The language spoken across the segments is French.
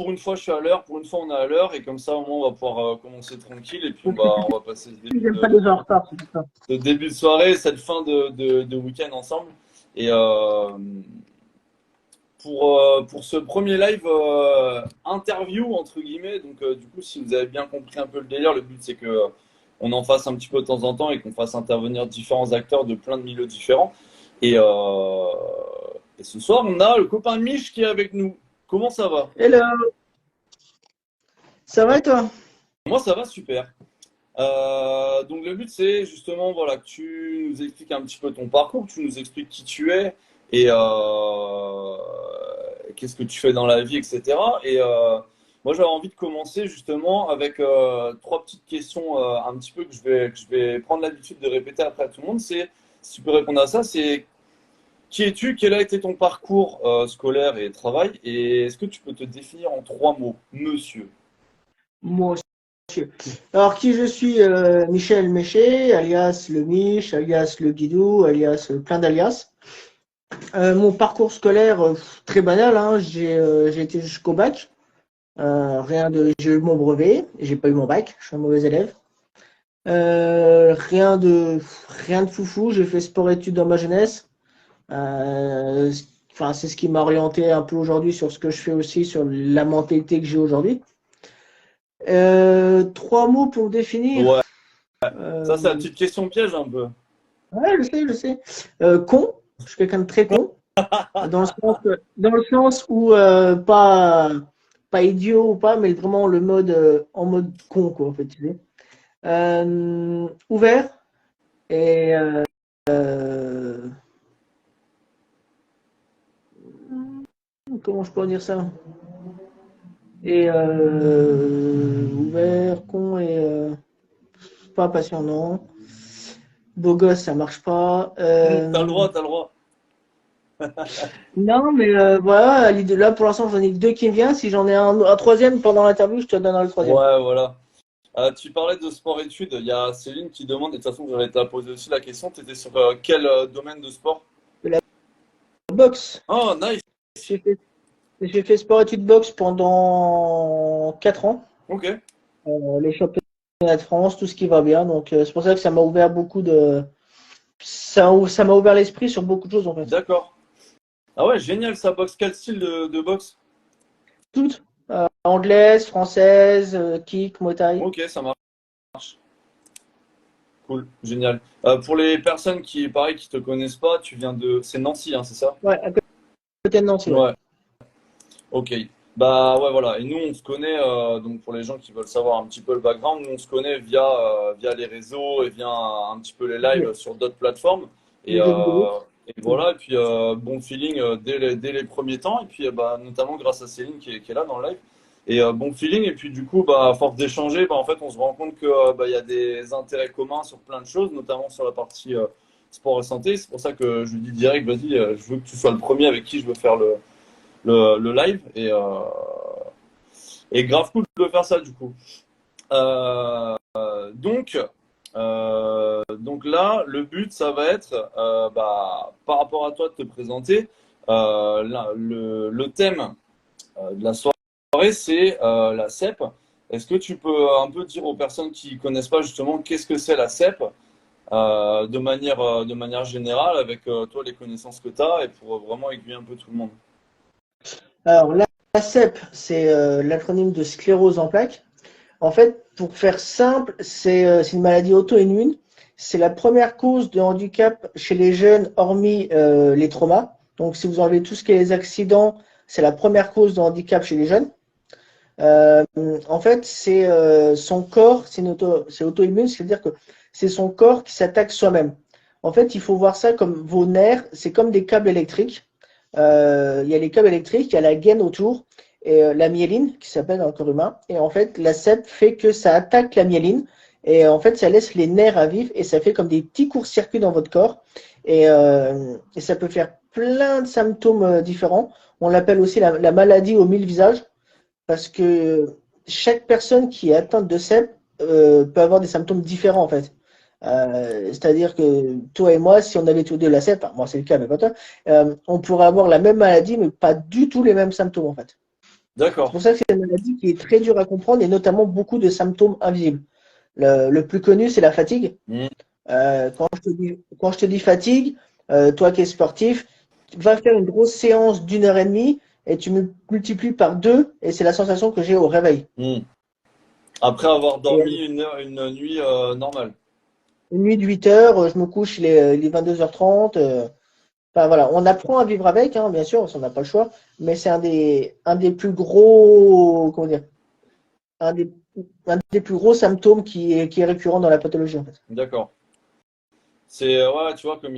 pour une fois, je suis à l'heure, pour une fois, on est à l'heure, et comme ça, au moins, on va pouvoir commencer tranquille, et puis on va passer J'aime pas les gens en retard, c'est pour ça. ce début de soirée, cette fin de week-end ensemble. Et pour ce premier live interview, entre guillemets, donc du coup, si vous avez bien compris un peu le délire, le but, c'est que on en fasse un petit peu de temps en temps et qu'on fasse intervenir différents acteurs de plein de milieux différents. Et, euh, et ce soir, on a le copain Mich qui est avec nous. Comment ça va? Hello, ça va et toi? Moi, ça va super. Donc le but c'est justement voilà que tu nous expliques un petit peu ton parcours, que tu nous expliques qui tu es et qu'est-ce que tu fais dans la vie, etc. Et moi j'avais envie de commencer justement avec trois petites questions un petit peu que je vais prendre l'habitude de répéter après à tout le monde. C'est si tu peux répondre à ça, c'est qui es-tu, quel a été ton parcours scolaire et travail et est-ce que tu peux te définir en trois mots, monsieur? Moi aussi. Alors, qui je suis? Michel Méché, alias le Mich, alias le Guidou, alias plein d'alias. Mon parcours scolaire, très banal, hein. J'ai été jusqu'au bac. J'ai eu mon brevet, j'ai pas eu mon bac, je suis un mauvais élève. Rien de foufou, j'ai fait sport-études dans ma jeunesse. Euh, enfin, c'est ce qui m'a orienté un peu aujourd'hui sur ce que je fais aussi, sur la mentalité que j'ai aujourd'hui. Trois mots pour me définir. Ouais, ça c'est la Euh, petite question piège un peu. ouais, je sais. Con, je suis quelqu'un de très con, dans le sens où pas idiot ou pas, mais vraiment le mode en mode con, quoi, en fait, tu sais. Ouvert et comment je peux dire ça? Et ouvert, con et pas patient, non. Beau gosse, ça marche pas. T'as le droit, t'as le droit. Non, mais voilà, à l'idée là, pour l'instant, j'en ai que deux qui me viennent. Si j'en ai un troisième pendant l'interview, je te donnerai le troisième. Ouais, voilà. Tu parlais de sport-études. Il y a Céline qui demande, et de toute façon, j'allais te la poser aussi la question. Tu étais sur quel domaine de sport? De la boxe. Oh, nice. J'ai fait, j'ai fait sport-études boxe pendant 4 ans. Ok, Les championnats de France, tout ce qui va bien. Donc, c'est pour ça que ça m'a ouvert beaucoup de. Ça m'a ouvert l'esprit sur beaucoup de choses, en fait. d'accord. Ah ouais, génial, ça boxe. Quel style de boxe? Toutes. Anglaise, française, kick, muay thai. Ok, ça marche. Cool, génial. Pour les personnes qui, pareil, qui te connaissent pas, tu viens de... C'est Nancy, hein, c'est ça? Ouais, à côté de Nancy, ouais. Ouais, ok. Bah ouais, voilà. Et nous, on se connaît, donc pour les gens qui veulent savoir un petit peu le background, nous, on se connaît via les réseaux et via un petit peu les lives sur d'autres plateformes. Et, Les jeux vidéo. et voilà, et puis bon feeling dès les premiers temps, et puis bah, notamment grâce à Céline qui est là dans le live. Et bon feeling, et puis du coup, bah, à force d'échanger, bah, en fait, on se rend compte que bah, il y a des intérêts communs sur plein de choses, notamment sur la partie sport et santé. C'est pour ça que je lui dis direct, vas-y, je veux que tu sois le premier avec qui je veux faire le live et grave cool de faire ça du coup. Donc là, le but, ça va être bah, par rapport à toi de te présenter. Le thème de la soirée, c'est la CEP. Est-ce que tu peux un peu dire aux personnes qui connaissent pas justement qu'est-ce que c'est la CEP de manière générale avec toi les connaissances que tu as et pour vraiment aiguiller un peu tout le monde. Alors, la CEP, c'est l'acronyme de sclérose en plaques. En fait, pour faire simple, c'est une maladie auto-immune. C'est la première cause de handicap chez les jeunes, hormis les traumas. Donc, si vous enlevez tout ce qui est les accidents, c'est la première cause de handicap chez les jeunes. Euh, En fait, c'est son corps, c'est auto-immune, c'est-à-dire que c'est son corps qui s'attaque soi-même. En fait, il faut voir ça comme vos nerfs, c'est comme des câbles électriques. Il y a les câbles électriques, il y a la gaine autour et la myéline qui s'appelle dans le corps humain. Et en fait, la CEP fait que ça attaque la myéline et en fait, ça laisse les nerfs à vivre et ça fait comme des petits courts-circuits dans votre corps. Et ça peut faire plein de symptômes différents. On l'appelle aussi la maladie aux mille visages parce que chaque personne qui est atteinte de CEP peut avoir des symptômes différents en fait. C'est-à-dire que toi et moi, si on avait tous deux la CEP, enfin, moi c'est le cas, mais pas toi, on pourrait avoir la même maladie, mais pas du tout les mêmes symptômes en fait. C'est D'accord. pour ça que c'est une maladie qui est très dure à comprendre et notamment beaucoup de symptômes invisibles. Le plus connu, c'est la fatigue. Hmm. Quand je te dis fatigue, toi qui es sportif, tu vas faire une grosse séance d'1 heure et demie et tu multiplies par 2 et c'est la sensation que j'ai au réveil. Hmm. Après avoir Et dormi une nuit normale. une nuit de 8 heures, je me couche les 22h30. Enfin voilà, on apprend à vivre avec, hein, bien sûr, on n'a pas le choix, mais c'est un des plus gros, comment dire, un des, un des plus gros symptômes qui est récurrent dans la pathologie en fait. D'accord. C'est ouais, tu vois, comme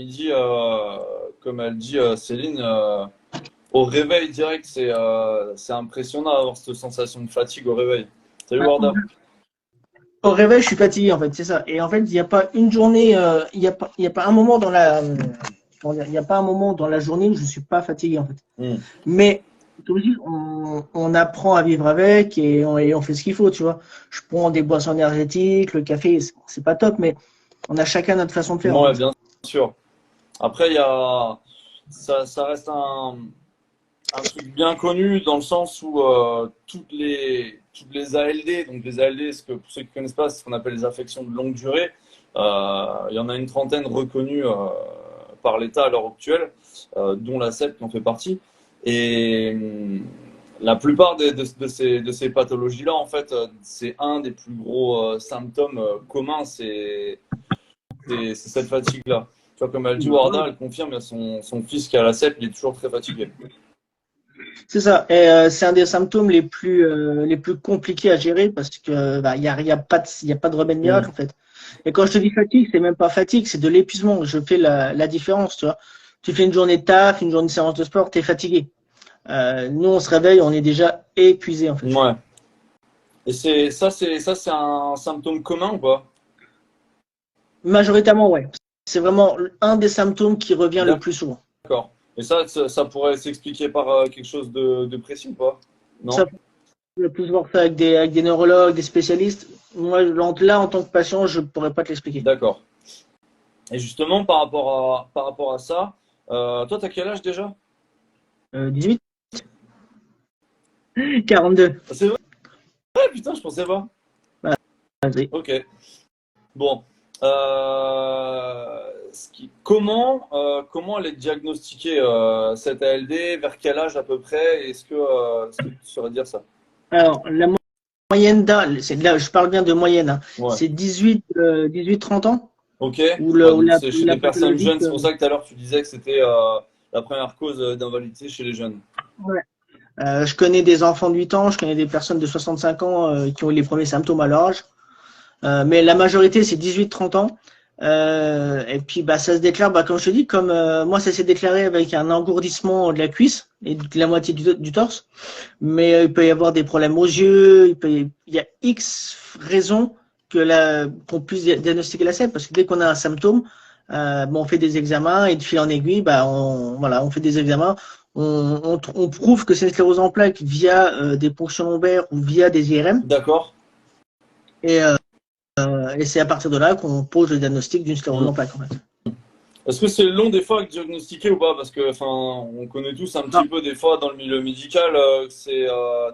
elle dit Céline, au réveil direct, c'est impressionnant d'avoir cette sensation de fatigue au réveil. Salut Warda. Au réveil, je suis fatigué en fait, c'est ça. Et en fait, il n'y a pas une journée, il y a pas un moment dans la, comment dire, il y a pas un moment dans la journée où je suis pas fatigué en fait. Hmm. Mais comme je dis, on apprend à vivre avec et on fait ce qu'il faut, tu vois. Je prends des boissons énergétiques, le café, c'est pas top, mais on a chacun notre façon de faire en Ouais, fait. bien sûr. Après, ça reste un truc bien connu dans le sens où toutes les ALD, donc les ALD, pour ceux qui ne connaissent pas, c'est ce qu'on appelle les affections de longue durée. Il y en a une trentaine reconnues par l'État à l'heure actuelle, dont la CEP qui en fait partie. Et la plupart de ces pathologies-là, en fait, c'est un des plus gros symptômes communs, c'est cette fatigue-là. Tu vois, comme elle dit, Warda, elle confirme, il y a son fils qui a la CEP, il est toujours très fatigué. C'est ça. Et c'est un des symptômes les plus compliqués à gérer parce que bah, il y a pas de remède Hmm. miracle en fait. Et quand je te dis fatigue, c'est même pas fatigue, c'est de l'épuisement. Je fais la différence, tu vois. Tu fais une journée de taf, une journée de séance de sport, tu es fatigué. Nous, on se réveille, on est déjà épuisé en fait. Ouais. Et c'est un symptôme commun ou pas? Majoritairement, ouais. C'est vraiment un des symptômes qui revient le plus souvent. D'accord. Et ça pourrait s'expliquer par quelque chose de précis ou pas? Ça, Non? on va plus voir ça avec des neurologues, des spécialistes. Moi, là, en tant que patient, je pourrais pas te l'expliquer. D'accord. Et justement, par rapport à ça, toi, t'as quel âge déjà? 18, 42. Ah, c'est vrai? Putain, je pensais pas. Vas-y. Ok. Bon. Comment elle est diagnostiquée, cette ALD? Vers quel âge à peu près? Est-ce que tu saurais dire ça? Alors, la moyenne d'âge, là, je parle bien de moyenne, hein. Ouais. C'est 18-30 ans Ok. où, Ouais, où donc la, c'est où chez la des personnes pathologie jeunes. C'est pour ça que tout à l'heure tu disais que c'était la première cause d'invalidité chez les jeunes. ouais. Je connais des enfants de 8 ans, je connais des personnes de 65 ans qui ont eu les premiers symptômes à leur âge. Mais la majorité, c'est 18-30 ans. Et puis, bah, ça se déclare, bah, comme je te dis, comme moi, ça s'est déclaré avec un engourdissement de la cuisse et de la moitié du torse. Mais il peut y avoir des problèmes aux yeux, il y a X raisons qu'on puisse diagnostiquer la SEP, parce que dès qu'on a un symptôme, bon, on fait des examens et de fil en aiguille, bah, voilà, on fait des examens, on prouve que c'est une sclérose en plaques via des ponctions lombaires ou via des IRM, D'accord. et, euh, et c'est à partir de là qu'on pose le diagnostic d'une sclérose Hmm. en plaques, en fait. Est-ce que c'est long des fois à diagnostiquer ou pas? Parce que, enfin, on connaît tous un Non. petit peu des fois dans le milieu médical, que c'est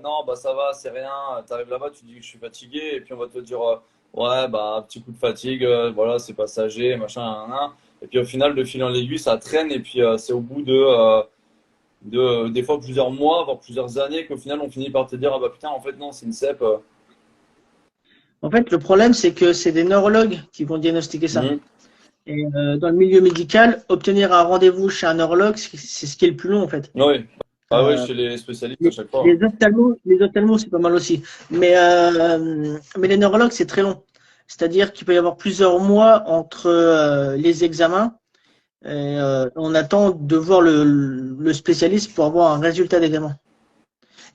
non, bah ça va, c'est rien. T'arrives là-bas, tu dis que je suis fatigué, et puis on va te dire ouais, bah un petit coup de fatigue, voilà, c'est passager, machin, nan, nan. Et puis au final, de fil en aiguille, ça traîne, et puis c'est au bout de des fois plusieurs mois, voire plusieurs années, qu'au final on finit par te dire ah bah putain, en fait non, c'est une CEP. En fait, le problème, c'est que c'est des neurologues qui vont diagnostiquer ça. Hmm. Et dans le milieu médical, obtenir un rendez-vous chez un neurologue, c'est ce qui est le plus long en fait. Oui. Ah oui, Euh, chez les spécialistes à les, chaque fois. les ophtalmos, c'est pas mal aussi. Mais les neurologues, c'est très long. C'est-à-dire qu'il peut y avoir plusieurs mois entre les examens. Et, on attend de voir le spécialiste pour avoir un résultat d'examen.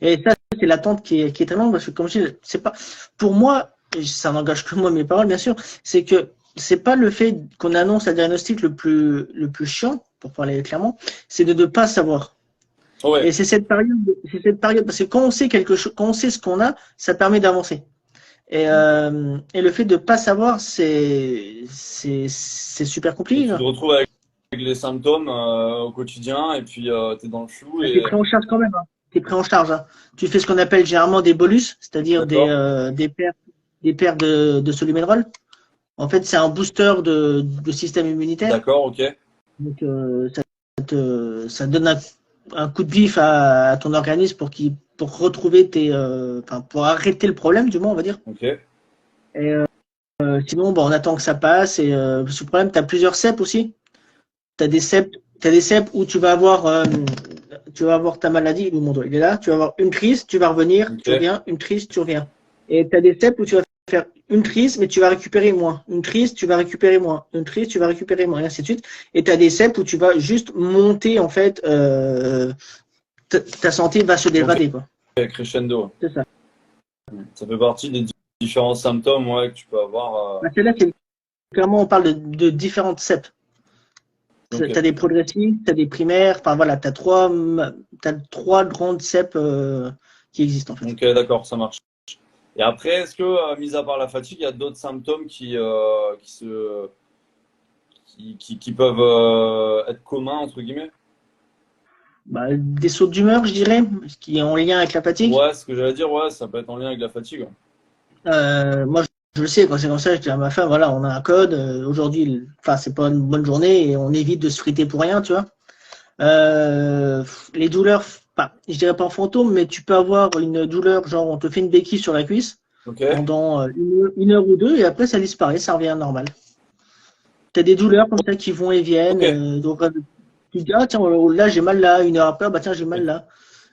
Et ça, c'est l'attente qui est très longue parce que, comme je dis, c'est pas, pour moi, et ça n'engage que moi mes paroles, bien sûr, c'est que c'est pas le fait qu'on annonce un diagnostic le plus chiant, pour parler clairement, c'est de ne pas savoir. Ouais. Et c'est cette période, parce que quand on sait quelque chose, quand on sait ce qu'on a, ça permet d'avancer. Et le fait de ne pas savoir, c'est super Et compliqué, tu te quoi. retrouves avec les symptômes au quotidien et puis tu es dans le flou T'es et pris en charge quand même, hein. t'es pris en charge. Hein. Tu fais ce qu'on appelle généralement des bolus, c'est-à-dire D'accord. des paires de Solumenrol. En fait, c'est un booster de système immunitaire. D'accord, ok. Donc, ça donne un coup de vif à ton organisme pour retrouver pour arrêter le problème, du moins, on va dire. Ok. Et sinon, on attend que ça passe. Et ce problème, tu as plusieurs CEP aussi. Tu as des CEP où tu vas avoir ta maladie. Mon doigt, il est là. Tu vas avoir une crise, tu vas revenir, tu Ok. reviens, une crise, tu reviens. Et tu as des CEP où tu vas faire une crise, mais tu vas récupérer moins. Une crise, tu vas récupérer moins. Une crise, tu vas récupérer moins, et ainsi de suite. Et tu as des CEP où tu vas juste monter, en fait, ta santé va se Ok. dégrader, quoi. Crescendo. C'est ça. Ça fait partie des différents symptômes, ouais, que tu peux avoir. Là, clairement, on parle de différentes CEP. Tu Ok. as des progressifs, tu as des primaires, enfin voilà, tu as trois grandes CEP qui existent en fait. Ok, d'accord, ça marche. Et après, est-ce que, mis à part la fatigue, il y a d'autres symptômes qui peuvent être communs, entre guillemets? Des sauts d'humeur, je dirais, ce qui est en lien avec la fatigue. Ouais, ce que j'allais dire, ouais, ça peut être en lien avec la fatigue. Moi, je le sais, quand c'est comme ça, je dis à ma femme, voilà, on a un code, aujourd'hui, enfin, c'est pas une bonne journée et on évite de se friter pour rien, tu vois. Les douleurs, je dirais pas fantôme, mais tu peux avoir une douleur, genre on te fait une béquille sur la cuisse Ok, pendant une heure ou deux et après ça disparaît, ça revient normal. Tu as des douleurs comme ça qui vont et viennent. ok. Donc, tu te dis, ah tiens, là j'ai mal là. Une heure après, bah tiens, j'ai mal là.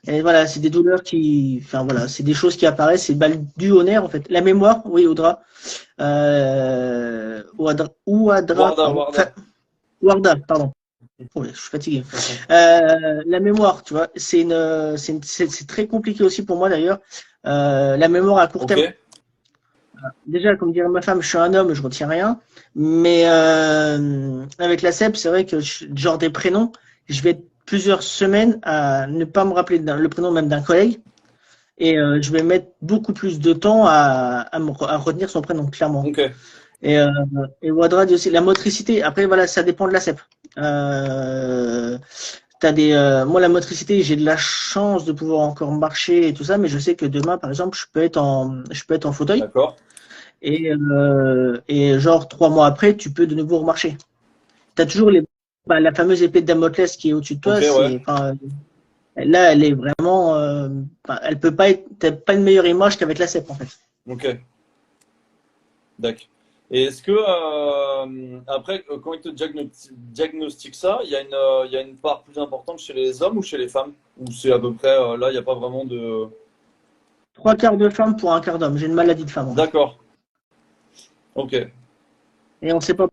Et voilà, c'est des douleurs enfin voilà, c'est des choses qui apparaissent, c'est dû au nerf en fait. La mémoire, oui, Audra. Ouadra, Warda, pardon. Enfin, Warda. Warda, pardon. Oh, je suis fatigué. La mémoire, tu vois, c'est très compliqué aussi pour moi d'ailleurs. La mémoire à court Ok, terme. Déjà, comme dirait ma femme, je suis un homme, je retiens rien. Mais avec la CEP, c'est vrai que genre des prénoms, je vais être plusieurs semaines à ne pas me rappeler le prénom même d'un collègue. Et je vais mettre beaucoup plus de temps à retenir son prénom, clairement. ok. Et, euh, et Wadra dit aussi la motricité. Après, voilà, ça dépend de la CEP. Moi, la motricité, j'ai de la chance de pouvoir encore marcher et tout ça, mais je sais que demain, par exemple, je peux être en fauteuil. D'accord. Et genre 3 mois après, tu peux de nouveau remarcher. Tu as toujours la fameuse épée de Damoclès qui est au-dessus de Ok, toi. ouais. Là, elle est vraiment. Elle peut pas être. T'as pas une meilleure image qu'avec la CEP en fait. Ok, d'accord. Et est-ce que, après, quand ils te diagnostiquent ça, il y a une part plus importante chez les hommes ou chez les femmes? Ou c'est à peu près, là, il n'y a pas vraiment de. 3 quarts de femme pour un quart d'homme. J'ai une maladie de femme en fait. D'accord. Ok. Et on ne sait pas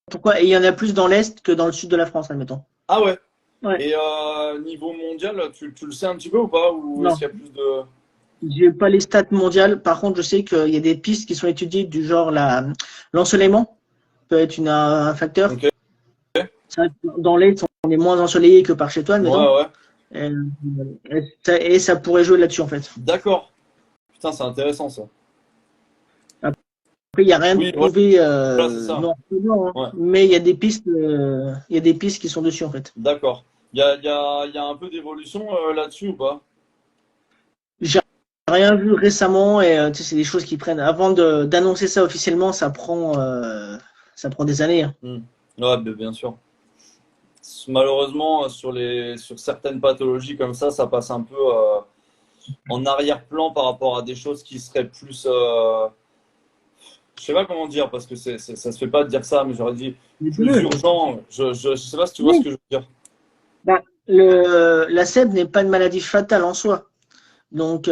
pourquoi. Et il y en a plus dans l'Est que dans le sud de la France, admettons. Ah ouais. Ouais. Et niveau mondial, tu le sais un petit peu ou pas? Ou est-ce Non. qu'il y a plus de. J'ai pas les stats mondiales. Par contre, je sais qu'il y a des pistes qui sont étudiées du genre l'ensoleillement peut être un facteur. Ok. C'est vrai que dans l'Est, on est moins ensoleillé que par chez toi, Ouais, admettons. ouais. Et ça pourrait jouer là-dessus en fait. D'accord. Putain, c'est intéressant ça. Après, il n'y a rien de Oui, prouvé voilà, c'est ça. non, non, hein. Ouais. Mais il y a des pistes qui sont dessus en fait. D'accord. Il y a un peu d'évolution là-dessus ou pas? J'ai rien vu récemment et tu sais, c'est des choses qui prennent. Avant d'annoncer ça officiellement, ça prend des années. Hein. Ouais, bien sûr. Malheureusement, sur certaines pathologies comme ça passe un peu en arrière-plan par rapport à des choses qui seraient plus. Je sais pas comment dire, parce que ça se fait pas de dire ça, mais j'aurais dit Les plus deux. urgent. Je sais pas si tu vois ce Oui. que je veux dire. La SEB n'est pas une maladie fatale en soi. Donc,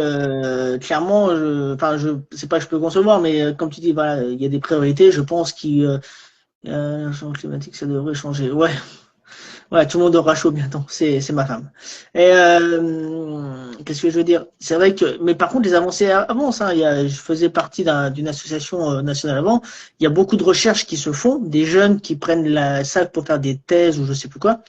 clairement, c'est pas que je peux concevoir, mais comme tu dis, voilà, il y a des priorités. Je pense le changement climatique, ça devrait changer. Ouais, ouais, tout le monde aura chaud bientôt. C'est ma femme. Et qu'est-ce que je veux dire? C'est vrai que, mais par contre, les avancées avancent. Hein. Je faisais partie d'une association nationale avant. Il y a beaucoup de recherches qui se font, des jeunes qui prennent ça pour faire des thèses ou je sais plus quoi.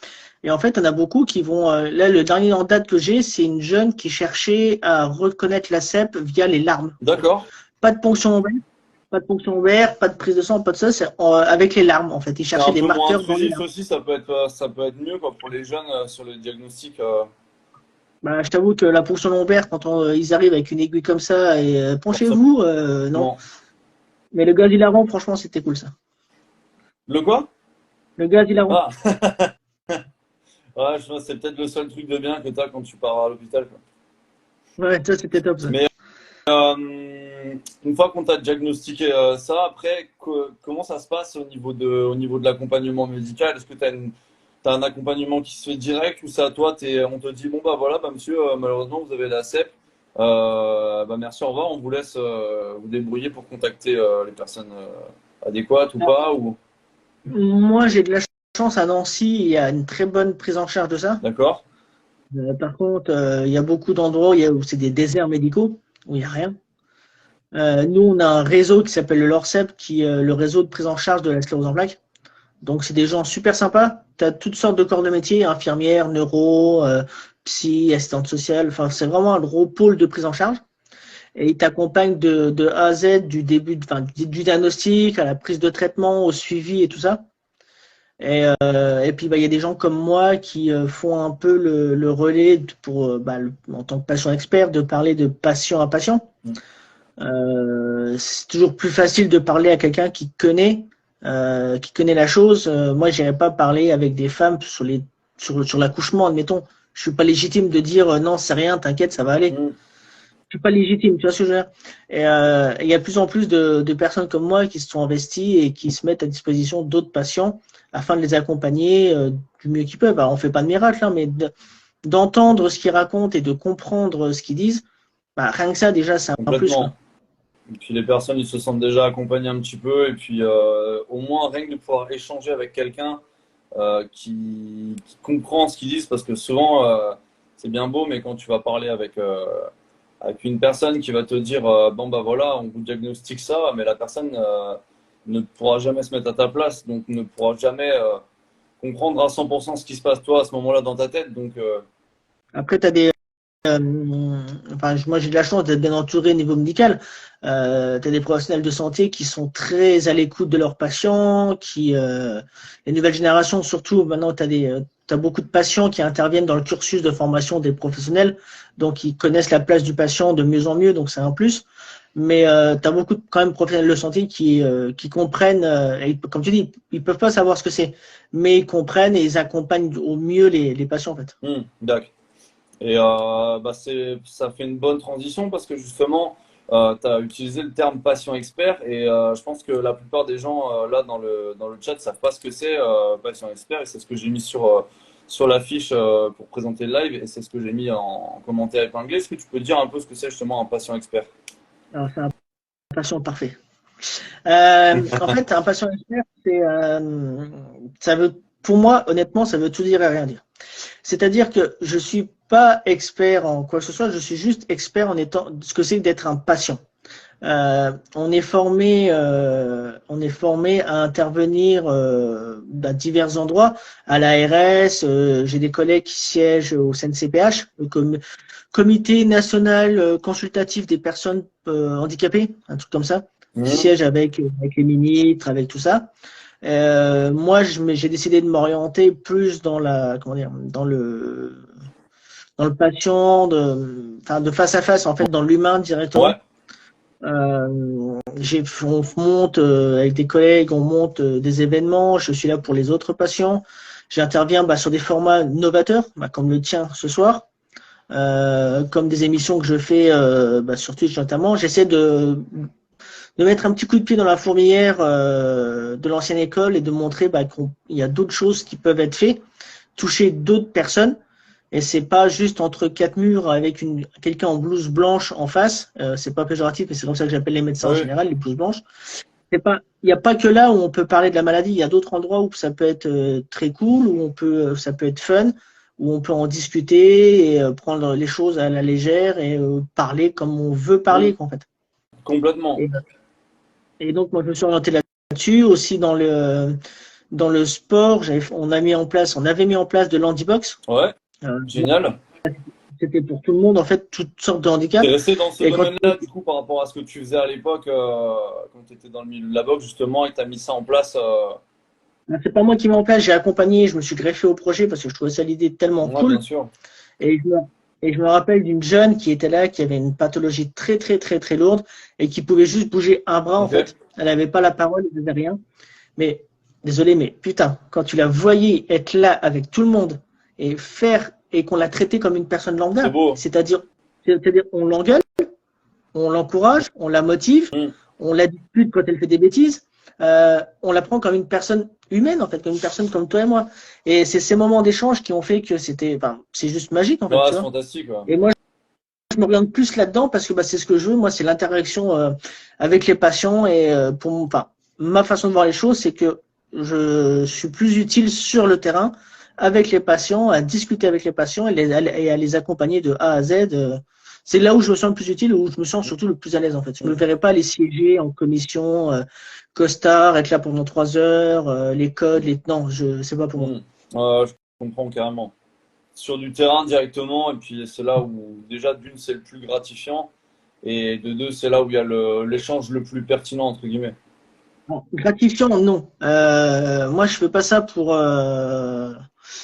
Et en fait, on a beaucoup qui vont. Là, le dernier en date que j'ai, c'est une jeune qui cherchait à reconnaître la CEP via les larmes. En fait. D'accord. Pas de ponction ouverte, pas de prise de sang, pas de ça, c'est avec les larmes en fait. Ils C'est cherchaient un des peu moins marqueurs dans les intrusif larmes. aussi, ça peut être mieux quoi, pour les jeunes sur les diagnostics. Bah, je t'avoue que la ponction lombaire, quand ils arrivent avec une aiguille comme ça et Forcément. penchez-vous, non. Non. Mais le gaz hilarant, franchement, c'était cool ça. Le quoi? Le gaz hilarant. Ah, ouais, je vois, c'est peut-être le seul truc de bien que tu as quand tu pars à l'hôpital, quoi. Ouais, ça c'était top ça. Mais une fois qu'on t'a diagnostiqué ça, après, comment ça se passe au niveau de l'accompagnement médical? Est-ce que tu as t'as un accompagnement qui se fait direct ou c'est à toi, on te dit, bon, bah voilà, bah, monsieur, malheureusement, vous avez la CEP. Bah, merci, au revoir. On vous laisse vous débrouiller pour contacter les personnes adéquates ou pas. Ou... Moi, j'ai de la chance à Nancy, il y a une très bonne prise en charge de ça. D'accord? Par contre, il y a beaucoup d'endroits où c'est des déserts médicaux, où il n'y a rien. Nous, on a un réseau qui s'appelle le LORCEP, qui est le réseau de prise en charge de la sclérose en plaques. Donc, c'est des gens super sympas. Tu as toutes sortes de corps de métier, infirmières, neuro, psy, assistante sociale. Enfin, c'est vraiment un gros pôle de prise en charge. Et ils t'accompagnent de A à Z, du début, enfin, du diagnostic à la prise de traitement, au suivi et tout ça. Et puis, bah, il y a des gens comme moi qui font un peu le relais pour, en tant que patient expert, de parler de patient à patient. Mm. C'est toujours plus facile de parler à quelqu'un qui connaît la chose. Moi, j'irais pas parler avec des femmes sur l'accouchement, admettons. Je suis pas légitime de dire non, c'est rien, t'inquiète, ça va aller. Mm. Je suis pas légitime, tu vois ce que je veux dire. Et il y a de plus en plus de personnes comme moi qui se sont investies et qui se mettent à disposition d'autres patients afin de les accompagner du mieux qu'ils peuvent. Alors, on fait pas de miracle, hein, mais d'entendre ce qu'ils racontent et de comprendre ce qu'ils disent, bah, rien que ça, déjà, c'est un plus, quoi. Complètement. Et puis les personnes, ils se sentent déjà accompagnées un petit peu. Et puis au moins, rien que de pouvoir échanger avec quelqu'un qui comprend ce qu'ils disent, parce que souvent, c'est bien beau, mais quand tu vas parler avec une personne qui va te dire, bon, bah voilà, on vous diagnostique ça, mais la personne ne pourra jamais se mettre à ta place, donc ne pourra jamais comprendre à 100% ce qui se passe toi à ce moment-là dans ta tête. Donc, Après, tu as des, enfin, moi, j'ai de la chance d'être bien entouré au niveau médical. Tu as des professionnels de santé qui sont très à l'écoute de leurs patients, les nouvelles générations, surtout maintenant, t'as beaucoup de patients qui interviennent dans le cursus de formation des professionnels, donc ils connaissent la place du patient de mieux en mieux, donc c'est un plus. Mais tu as beaucoup quand même de professionnels de santé qui comprennent, et comme tu dis, ils peuvent pas savoir ce que c'est, mais ils comprennent et ils accompagnent au mieux les patients en fait. d'accord. Et bah ça fait une bonne transition parce que justement, tu as utilisé le terme patient expert et je pense que la plupart des gens là dans le chat savent pas ce que c'est patient expert et c'est ce que j'ai mis sur l'affiche pour présenter le live et c'est ce que j'ai mis en commentaire épinglé. Est-ce que tu peux dire un peu ce que c'est justement un patient expert? Alors, c'est un patient parfait. En fait, un patient expert, ça veut, pour moi, honnêtement, ça veut tout dire et rien dire. C'est-à-dire que je suis pas expert en quoi que ce soit, je suis juste expert en étant ce que c'est d'être un patient. On est formé à intervenir à divers endroits, à l'ARS. J'ai des collègues qui siègent au CNCPH, le Comité national consultatif des personnes handicapées, un truc comme ça, qui Mhm. siège avec les ministres, avec tout ça. Moi, j'ai décidé de m'orienter plus dans comment dire, dans le patient, enfin, de face à face, en fait, dans l'humain Ouais, directement. On monte avec des collègues, on monte des événements. Je suis là pour les autres patients. J'interviens sur des formats novateurs, comme le tien ce soir, comme des émissions que je fais sur Twitch notamment. J'essaie de mettre un petit coup de pied dans la fourmilière de l'ancienne école et de montrer qu'il y a d'autres choses qui peuvent être faites, toucher d'autres personnes. Et c'est pas juste entre quatre murs avec quelqu'un en blouse blanche en face. C'est pas péjoratif, mais c'est comme ça que j'appelle les médecins en oui, général, les blouses blanches. Il n'y a pas que là où on peut parler de la maladie. Il y a d'autres endroits où ça peut être très cool, ça peut être fun, où on peut en discuter et prendre les choses à la légère et parler comme on veut parler, Mhm. quoi, en fait. Complètement. Et, et donc, moi, je me suis orienté là-dessus. Aussi, dans le sport, on avait mis en place de l'handibox. Ouais, Euh, génial. C'était pour tout le monde, en fait, toutes sortes de T'es handicaps. resté dans ce Et quand domaine-là, du coup, par rapport à ce que tu faisais à l'époque, quand tu étais dans le milieu de la boxe, justement, et tu as mis ça en place. c'est pas moi qui mets en place, j'ai accompagné, je me suis greffé au projet parce que je trouvais ça l'idée tellement Ouais, bien cool. sûr. Et Et je me rappelle d'une jeune qui était là, qui avait une pathologie très, très, très, très lourde et qui pouvait juste bouger un bras, en Ok. fait. Elle n'avait pas la parole, elle n'avait rien. Mais, désolé, mais putain, quand tu la voyais être là avec tout le monde et faire, et qu'on l'a traitée comme une personne C'est lambda, beau. c'est-à-dire, on l'engueule, on l'encourage, on la motive, Mm. on la dispute quand elle fait des bêtises, on la prend comme une personne humaine, en fait, comme une personne comme toi et moi. Et c'est ces moments d'échange qui ont fait que c'est juste magique, en fait, Ouais, tu c'est vois. fantastique. Ouais. Et moi, je me regarde plus là-dedans parce que c'est ce que je veux. Moi, c'est l'interaction avec les patients et ma façon de voir les choses, c'est que je suis plus utile sur le terrain avec les patients, à discuter avec les patients et à les accompagner de A à Z. C'est là où je me sens le plus utile, où je me sens surtout le plus à l'aise en fait. Je ne me Mm. verrais pas aller siéger en commission, costard, être là pendant 3 heures, les codes, non, c'est pas pour moi. Mm. Je comprends carrément. Sur du terrain directement, et puis c'est là où déjà d'une c'est le plus gratifiant, et de deux c'est là où il y a l'échange le plus pertinent entre guillemets. Bon, gratifiant, non. Moi, je fais pas ça pour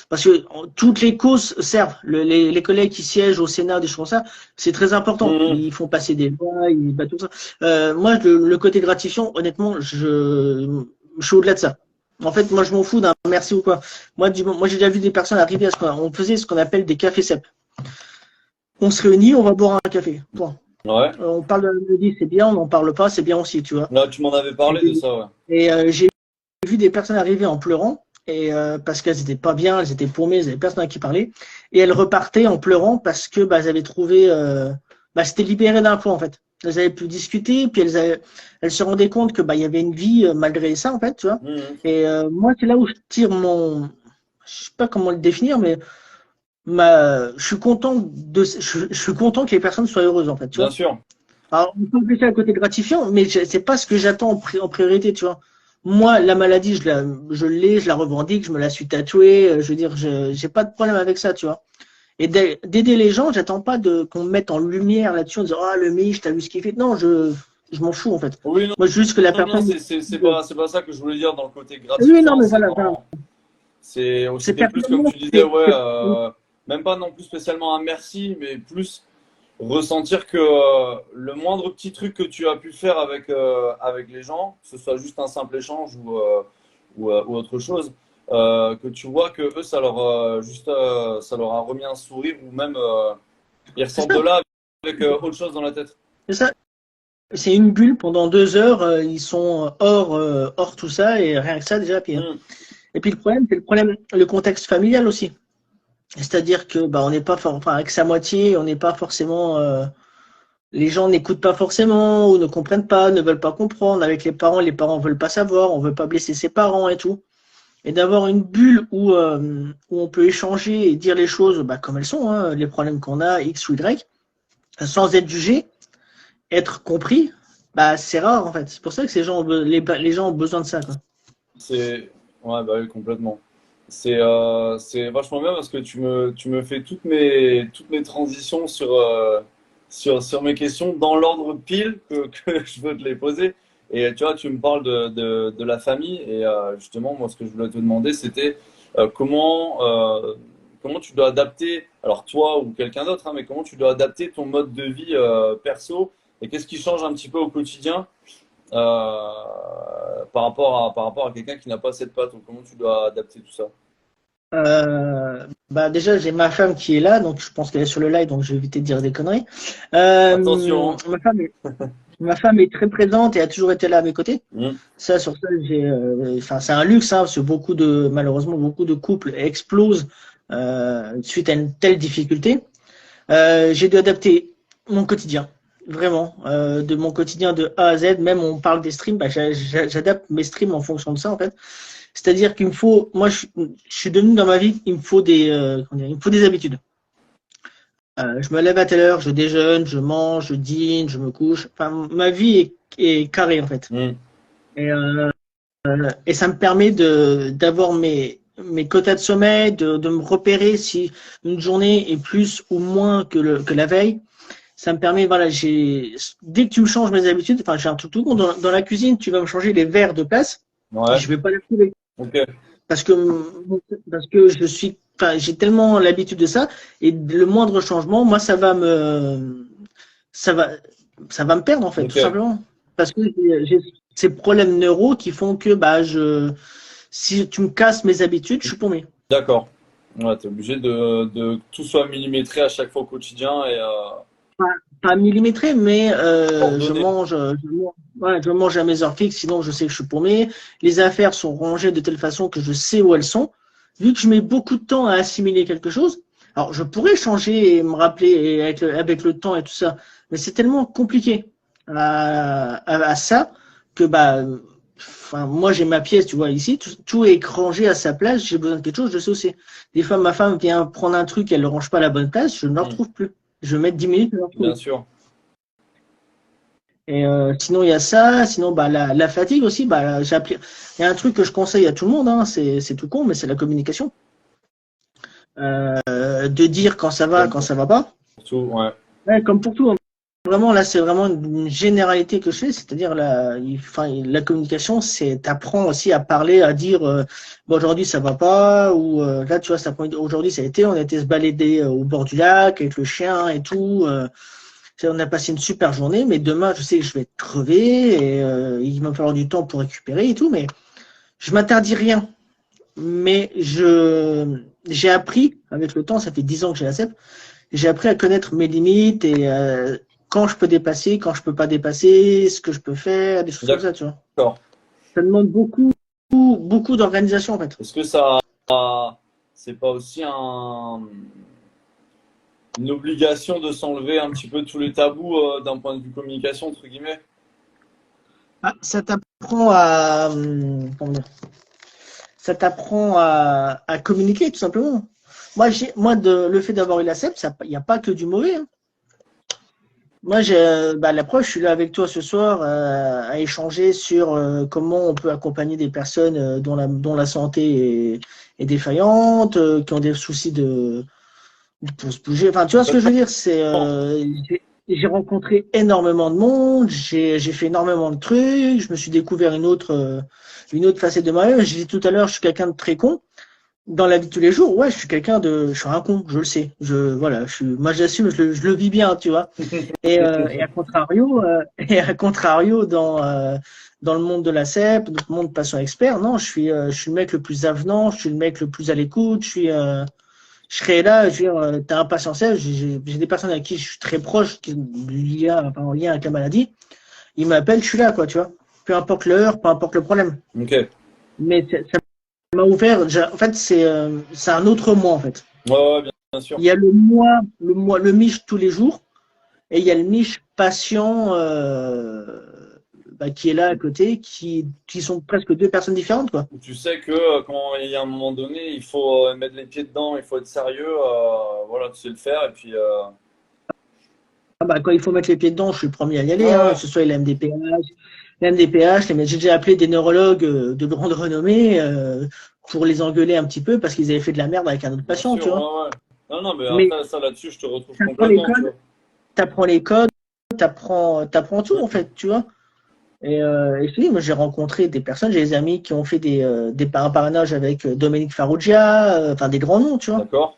parce que toutes les causes servent. Les collègues qui siègent au Sénat, des choses comme ça, c'est très important. Mm. Ils font passer des lois, ils battent tout ça. Moi, le côté gratifiant, honnêtement, je suis au-delà de ça. En fait, moi, je m'en fous d'un merci ou quoi. Moi, j'ai déjà vu des personnes arriver à on faisait ce qu'on appelle des cafés CEP. On se réunit, on va boire un café. Point. Ouais. On parle de la maladie, c'est bien. On n'en parle pas, c'est bien aussi, tu vois. Là, tu m'en avais parlé de ça, ouais. Et j'ai vu des personnes arriver en pleurant et parce qu'elles étaient pas bien, elles étaient paumées, elles avaient personne à qui parler et elles repartaient en pleurant parce que elles avaient trouvé, c'était libéré d'un poids en fait. Elles avaient pu discuter puis elles se rendaient compte que il y avait une vie malgré ça en fait, tu vois. Mm. Et moi c'est là où je tire je sais pas comment le définir, mais je suis content que les personnes soient heureuses en fait, tu Bien vois. sûr. Alors, on peut appeler ça un côté gratifiant, mais c'est pas ce que j'attends en priorité, tu vois. Moi, la maladie, je l'ai, je la revendique, je me la suis tatouée. Je veux dire, j'ai pas de problème avec ça, tu vois. Et d'aider les gens, j'attends pas qu'on me mette en lumière là-dessus en disant, ah, le Mich, t'as vu ce qu'il fait. Non, je m'en fous, en fait. Oui, non, Moi, juste que la non, non, personne. c'est pas ça que je voulais dire dans le côté Oui, non, gratifiant. mais C'est voilà, voilà. vraiment, C'est c'était plus comme personnellement, tu disais, ouais, même pas non plus spécialement un merci, mais plus ressentir que le moindre petit truc que tu as pu faire avec les gens, que ce soit juste un simple échange ou autre chose, que tu vois que eux, ça leur a remis un sourire ou même ils c'est ressortent de ça. là avec autre chose dans la tête. C'est ça. C'est une bulle pendant 2 heures, ils sont hors tout ça, et rien que ça, déjà, pire. Hmm, Et puis le problème, c'est le contexte familial aussi. C'est-à-dire que on n'est pas avec sa moitié, on n'est pas forcément les gens n'écoutent pas forcément ou ne comprennent pas, ne veulent pas comprendre. Avec les parents veulent pas savoir, on veut pas blesser ses parents et tout. Et d'avoir une bulle où on peut échanger et dire les choses comme elles sont, hein, les problèmes qu'on a, X ou Y, sans être jugé, être compris, c'est rare en fait. C'est pour ça que les gens ont besoin de ça, quoi. c'est ouais, bah oui, complètement. C'est vachement bien parce que tu me fais toutes mes transitions sur mes questions dans l'ordre pile que je veux te les poser. Et tu vois, tu me parles de la famille et justement, moi, ce que je voulais te demander, c'était comment tu dois adapter, alors toi ou quelqu'un d'autre, hein, mais comment tu dois adapter ton mode de vie perso et qu'est-ce qui change un petit peu au quotidien par rapport à quelqu'un qui n'a pas cette patte. Donc, comment tu dois adapter tout ça? Déjà, j'ai ma femme qui est là, donc je pense qu'elle est sur le live, donc je vais éviter de dire des conneries. Attention, hein. Ma femme est très présente et a toujours été là à mes côtés. Mm. Ça, sur ça, c'est un luxe, hein, parce que malheureusement, beaucoup de couples explosent suite à une telle difficulté. J'ai dû adapter mon quotidien, vraiment, de mon quotidien de A à Z. Même on parle des streams, j'adapte mes streams en fonction de ça, en fait. C'est-à-dire qu'il me faut, moi, je suis devenu dans ma vie, il me faut des habitudes. Je me lève à telle heure, je déjeune, je mange, je dîne, je me couche. Enfin, ma vie est carrée, en fait. Mm. Et, et ça me permet d'avoir mes quotas de sommeil, de me repérer si une journée est plus ou moins que la veille. Ça me permet, voilà, dès que tu me changes mes habitudes, enfin, j'ai un truc tout con, dans la cuisine, tu vas me changer les verres de place, et Ouais, je vais pas les retrouver. ok. Parce que, parce que je suis enfin, j'ai tellement l'habitude de ça, et le moindre changement, moi, ça va, ça va me perdre en fait, tout Ok, simplement, parce que j'ai ces problèmes neuro qui font que bah si tu me casses mes habitudes, je suis paumé. d'accord. Ouais, t'es obligé de que tout soit millimétré à chaque fois au quotidien et Pas, pas millimétré, mais ordonné. ouais, je mange à mes heures fixes, sinon je sais que je suis paumé. Les affaires sont rangées de telle façon que je sais où elles sont. Vu que je mets beaucoup de temps à assimiler quelque chose, alors je pourrais changer et me rappeler et avec le temps et tout ça, mais c'est tellement compliqué à ça que bah, enfin, moi j'ai ma pièce, tu vois, ici, tout est rangé à sa place, j'ai besoin de quelque chose, je sais aussi. Des fois, ma femme vient prendre un truc, elle ne range pas à la bonne place, je ne le Hmm, retrouve plus. Je vais mettre 10 minutes à le bien retrouver. sûr. Et sinon, il y a ça. Sinon, bah, la fatigue aussi. Bah, j'ai appris. Il y a un truc que je conseille à tout le monde, hein, c'est tout con, mais c'est la communication. De dire Comme quand pour ça va pas. tout, ouais. Ouais, comme pour tout, hein. Vraiment, là, c'est vraiment une généralité que je fais. C'est-à-dire, enfin, la communication, c'est t'apprends aussi à parler, à dire bon, aujourd'hui, ça va pas. Ou là, tu vois, aujourd'hui, ça a été, on a été se balader au bord du lac avec le chien et tout. On a passé une super journée, mais demain, je sais que je vais être crevé et il va me falloir du temps pour récupérer et tout, mais je m'interdis rien. Mais j'ai appris, avec le temps, ça fait 10 ans que j'ai la CEP, j'ai appris à connaître mes limites et quand je peux dépasser, quand je peux pas dépasser, ce que je peux faire, des choses comme ça, tu vois. D'accord. Ça demande beaucoup d'organisation, en fait. Est-ce que c'est pas aussi une obligation de s'enlever un petit peu tous les tabous d'un point de vue communication, entre guillemets? Ah, ça t'apprend à, ça t'apprend à communiquer, tout simplement. Le fait d'avoir eu la CEP, il n'y a pas que du mauvais, hein. Moi, la preuve, je suis là avec toi ce soir à échanger sur comment on peut accompagner des personnes dont la santé est défaillante, qui ont des soucis pour se bouger. Enfin, tu vois ce que je veux dire? J'ai rencontré énormément de monde, j'ai fait énormément de trucs, je me suis découvert une autre facette de moi-même. J'ai dit tout à l'heure, je suis quelqu'un de très con. Dans la vie de tous les jours, ouais, je suis un con, je le sais. Voilà, moi j'assume, je le vis bien, tu vois. Et à contrario, et à contrario dans le monde de la CEP, dans le monde patient expert, non, je suis le mec le plus avenant, je suis le mec le plus à l'écoute, je serai là, je veux dire, t'as un patient CEP, j'ai des personnes avec qui je suis très proche, enfin, en lien avec la maladie, ils m'appellent, je suis là, quoi, tu vois. Peu importe l'heure, peu importe le problème. Ok. Mais ça m'a ouvert, en fait, c'est un autre moi, en fait. Ouais, ouais, bien sûr. Il y a le Mich tous les jours, et il y a le Mich patient qui est là à côté, qui sont presque deux personnes différentes, quoi. Tu sais que quand il y a un moment donné, il faut mettre les pieds dedans, il faut être sérieux, voilà, tu sais le faire, et puis Ah bah, quand il faut mettre les pieds dedans, je suis le premier à y ouais, aller, hein, que ouais, ce soit les MDPH, j'ai déjà appelé des neurologues de grande renommée pour les engueuler un petit peu parce qu'ils avaient fait de la merde avec un autre bien patient, sûr, tu vois. ouais, ouais. Non, non, mais Mais après, ça là-dessus, je te retrouve t'apprends les complètement, tu vois. codes, t'apprends les codes, t'apprends tout, en fait, tu vois. Et je te dis, moi, j'ai rencontré des personnes, j'ai des amis qui ont fait des parrainages avec Dominique Farrugia, enfin des grands noms, tu vois. D'accord?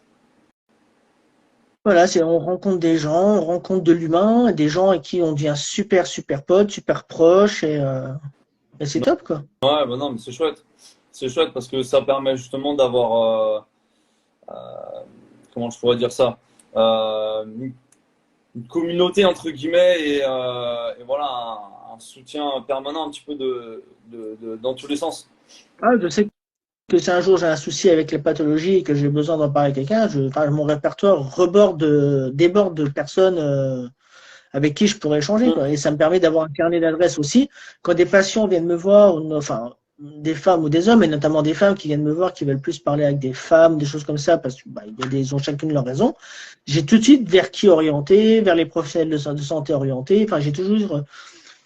Voilà, on rencontre des gens, on rencontre de l'humain, des gens avec qui on devient super potes, super proches, et c'est top, quoi. Ouais, bah non, mais c'est chouette. C'est chouette parce que ça permet justement d'avoir, comment je pourrais dire ça, une communauté entre guillemets et voilà un soutien permanent un petit peu dans tous les sens. Ah, je sais que si un jour j'ai un souci avec les pathologies et que j'ai besoin d'en parler à quelqu'un, enfin, mon répertoire déborde de personnes avec qui je pourrais échanger, Mm. quoi. Et ça me permet d'avoir un carnet d'adresses aussi. Quand des patients viennent me voir, enfin, des femmes ou des hommes, et notamment des femmes qui viennent me voir, qui veulent plus parler avec des femmes, des choses comme ça, parce que ils ont chacune leurs raisons. J'ai tout de suite vers qui orienter, vers les professionnels de santé orientés. Enfin, j'ai toujours.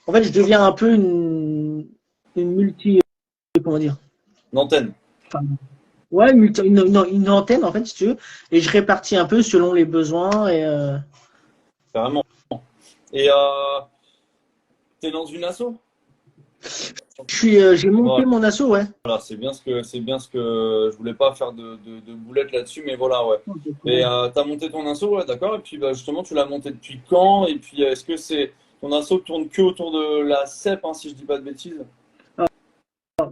En fait, je deviens un peu une multi. Comment dire? L'antenne, Enfin, ouais, une antenne, en fait, si tu veux. Et je répartis un peu selon les besoins. Et, carrément. Et t'es dans une asso? J'ai monté Voilà, mon asso, ouais. c'est bien ce que je voulais pas faire de boulettes là-dessus, mais voilà, ouais. Et t'as monté ton asso, ouais, d'accord. Et puis bah, justement, tu l'as monté depuis quand? Et puis est-ce que c'est ton asso tourne que autour de la CEP, hein, si je dis pas de bêtises?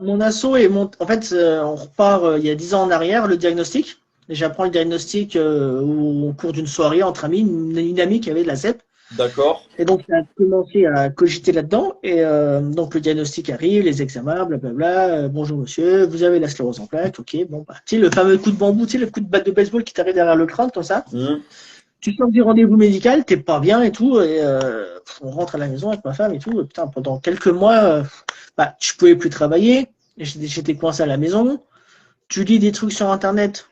Mon asso en fait, on repart il y a 10 ans en arrière, le diagnostic. Et j'apprends le diagnostic au cours d'une soirée entre amis, une amie qui avait de la CEP. D'accord. Et donc, j'ai commencé à cogiter là-dedans. Et donc, le diagnostic arrive, les examens, blablabla. Bonjour monsieur, vous avez la sclérose en plaques. Ok, bon, bah, tu sais, le fameux coup de bambou, tu sais, le coup de batte de baseball qui t'arrive derrière le crâne, comme ça. Mhm. Tu sors du rendez-vous médical, t'es pas bien et tout. Et on rentre à la maison avec ma femme et tout. Et putain, pendant quelques mois, bah, je pouvais plus travailler. J'étais coincé à la maison. Tu lis des trucs sur Internet,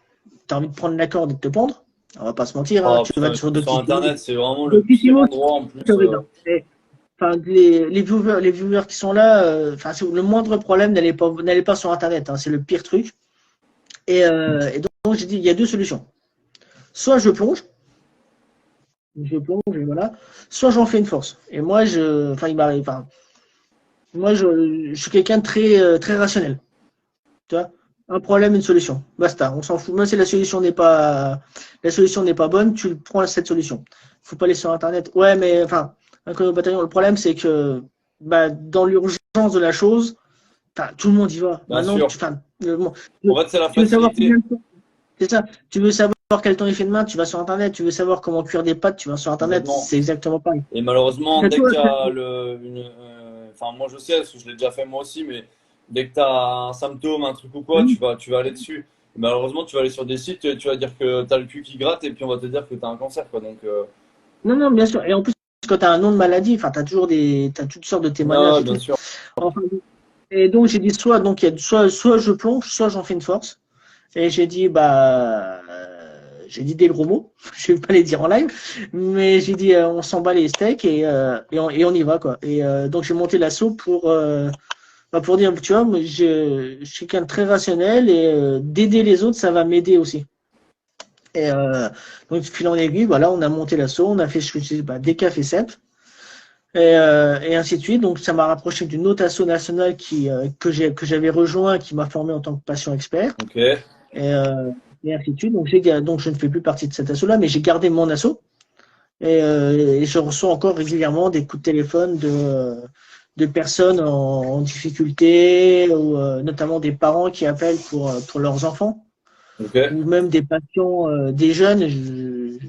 tu as envie de prendre la corde et de te pendre. On va pas se mentir, hein. Oh Tu vas putain, sur sur Doctissimo. Internet, c'est vraiment le pire Doctissimo, endroit en c'est plus. horrible. Enfin, les viewers qui sont là, enfin, le moindre problème n'allez pas sur Internet, hein. C'est le pire truc. Et donc j'ai dit, il y a deux solutions. Soit je plonge et voilà. Soit j'en fais une force. Et moi, enfin, il m'arrive, enfin, moi, je suis quelqu'un de très rationnel. Tu vois, un problème, une solution. Basta, on s'en fout. Même si la solution n'est pas bonne, tu prends cette solution. Faut pas aller sur Internet. Ouais, mais enfin, inconnu au bataillon. Le problème, c'est que bah, dans l'urgence de la chose, tout le monde y va. Bien Maintenant, sûr. bon, En fait, c'est la tu veux savoir combien facilité. de temps. C'est ça. Tu veux savoir quel temps il fait demain, tu vas sur Internet. Tu veux savoir comment cuire des pâtes, tu vas sur Internet. Complètement. C'est exactement pareil. Et malheureusement, T'as dès tout que à tu faire. as enfin, moi je sais, parce que je l'ai déjà fait moi aussi, mais dès que tu as un symptôme, un truc ou quoi, tu vas aller dessus. Et malheureusement, tu vas aller sur des sites, tu vas dire que tu as le cul qui gratte, et puis on va te dire que tu as un cancer, quoi. Donc, Non, non, bien sûr. Et en plus, quand tu as un nom de maladie, enfin, t'as toutes sortes de témoignages ouais, et bien tout. sûr. Enfin, et donc j'ai dit donc il y a soit je plonge, soit j'en fais une force. Et j'ai dit j'ai dit des gros mots, je vais pas les dire en live, mais j'ai dit on s'en bat les steaks et on y va quoi. Et donc j'ai monté l'assaut pour dire tu vois, moi, je suis quelqu'un de très rationnel et d'aider les autres ça va m'aider aussi. Et donc fil en aiguille, voilà, on a monté l'assaut, on a fait des cafés CEP. Et ainsi de suite. Donc, ça m'a rapproché d'une autre asso nationale que j'avais rejoint, qui m'a formé en tant que patient expert. Ok, Et, euh, et ainsi de suite. Donc, je ne fais plus partie de cette asso-là, mais j'ai gardé mon asso. Et je reçois encore régulièrement des coups de téléphone de personnes en difficulté, ou notamment des parents qui appellent pour leurs enfants, ok, ou même des patients, des jeunes.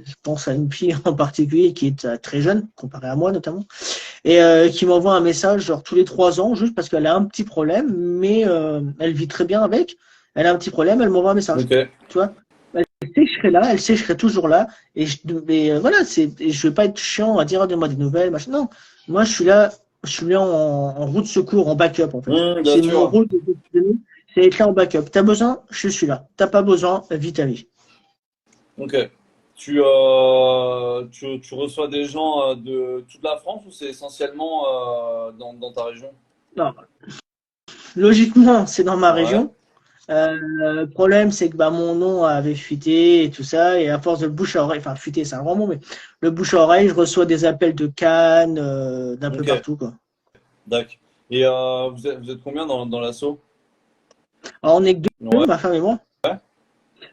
Je pense à une fille en particulier qui est très jeune, comparée à moi notamment, et qui m'envoie un message genre tous les 3 ans, juste parce qu'elle a un petit problème, mais elle vit très bien avec. Elle a un petit problème, elle m'envoie un message. ok, Tu vois, elle sait que je serai là, elle sait que je serai toujours là. Voilà, et je ne vais pas être chiant à dire donne-moi des nouvelles, machin. Non, moi je suis là en roue de secours, en backup en fait. bien C'est mon sûr. rôle c'est être là en backup. T'as besoin, je suis là. T'as pas besoin, vis ta vie. Ok. Tu reçois des gens de toute la France ou c'est essentiellement dans ta région? Non, logiquement, c'est dans ma Ouais, région. Le problème, c'est que bah, mon nom avait fuité et tout ça, et à force de bouche à oreille, enfin fuité, c'est un grand mot, mais le bouche à oreille, je reçois des appels de Cannes, d'un peu ok, partout, quoi. d'accord. Et vous êtes combien dans l'assaut? Alors, on est que deux, Ouais, ma femme et moi.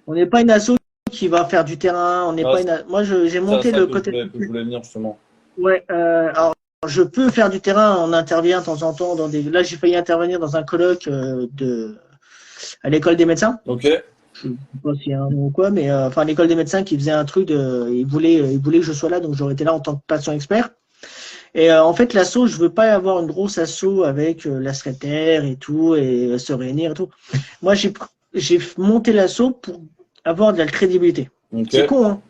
On n'est pas une asso qui va faire du terrain, on n'est ouais, pas moi, j'ai c'est à monté ça le côté. que je voulais venir justement. Ouais, alors, je peux faire du terrain, on intervient de temps en temps là, j'ai failli intervenir dans un colloque à l'école des médecins. Ok, Je ne sais pas s'il y a un nom ou quoi, mais enfin l'école des médecins qui faisait un truc ils voulaient que je sois là, donc j'aurais été là en tant que patient expert. Et en fait, l'asso, je veux pas avoir une grosse asso avec la secrétaire et tout, et se réunir et tout. Moi, j'ai monté l'asso pour avoir de la crédibilité. ok, C'est con, hein.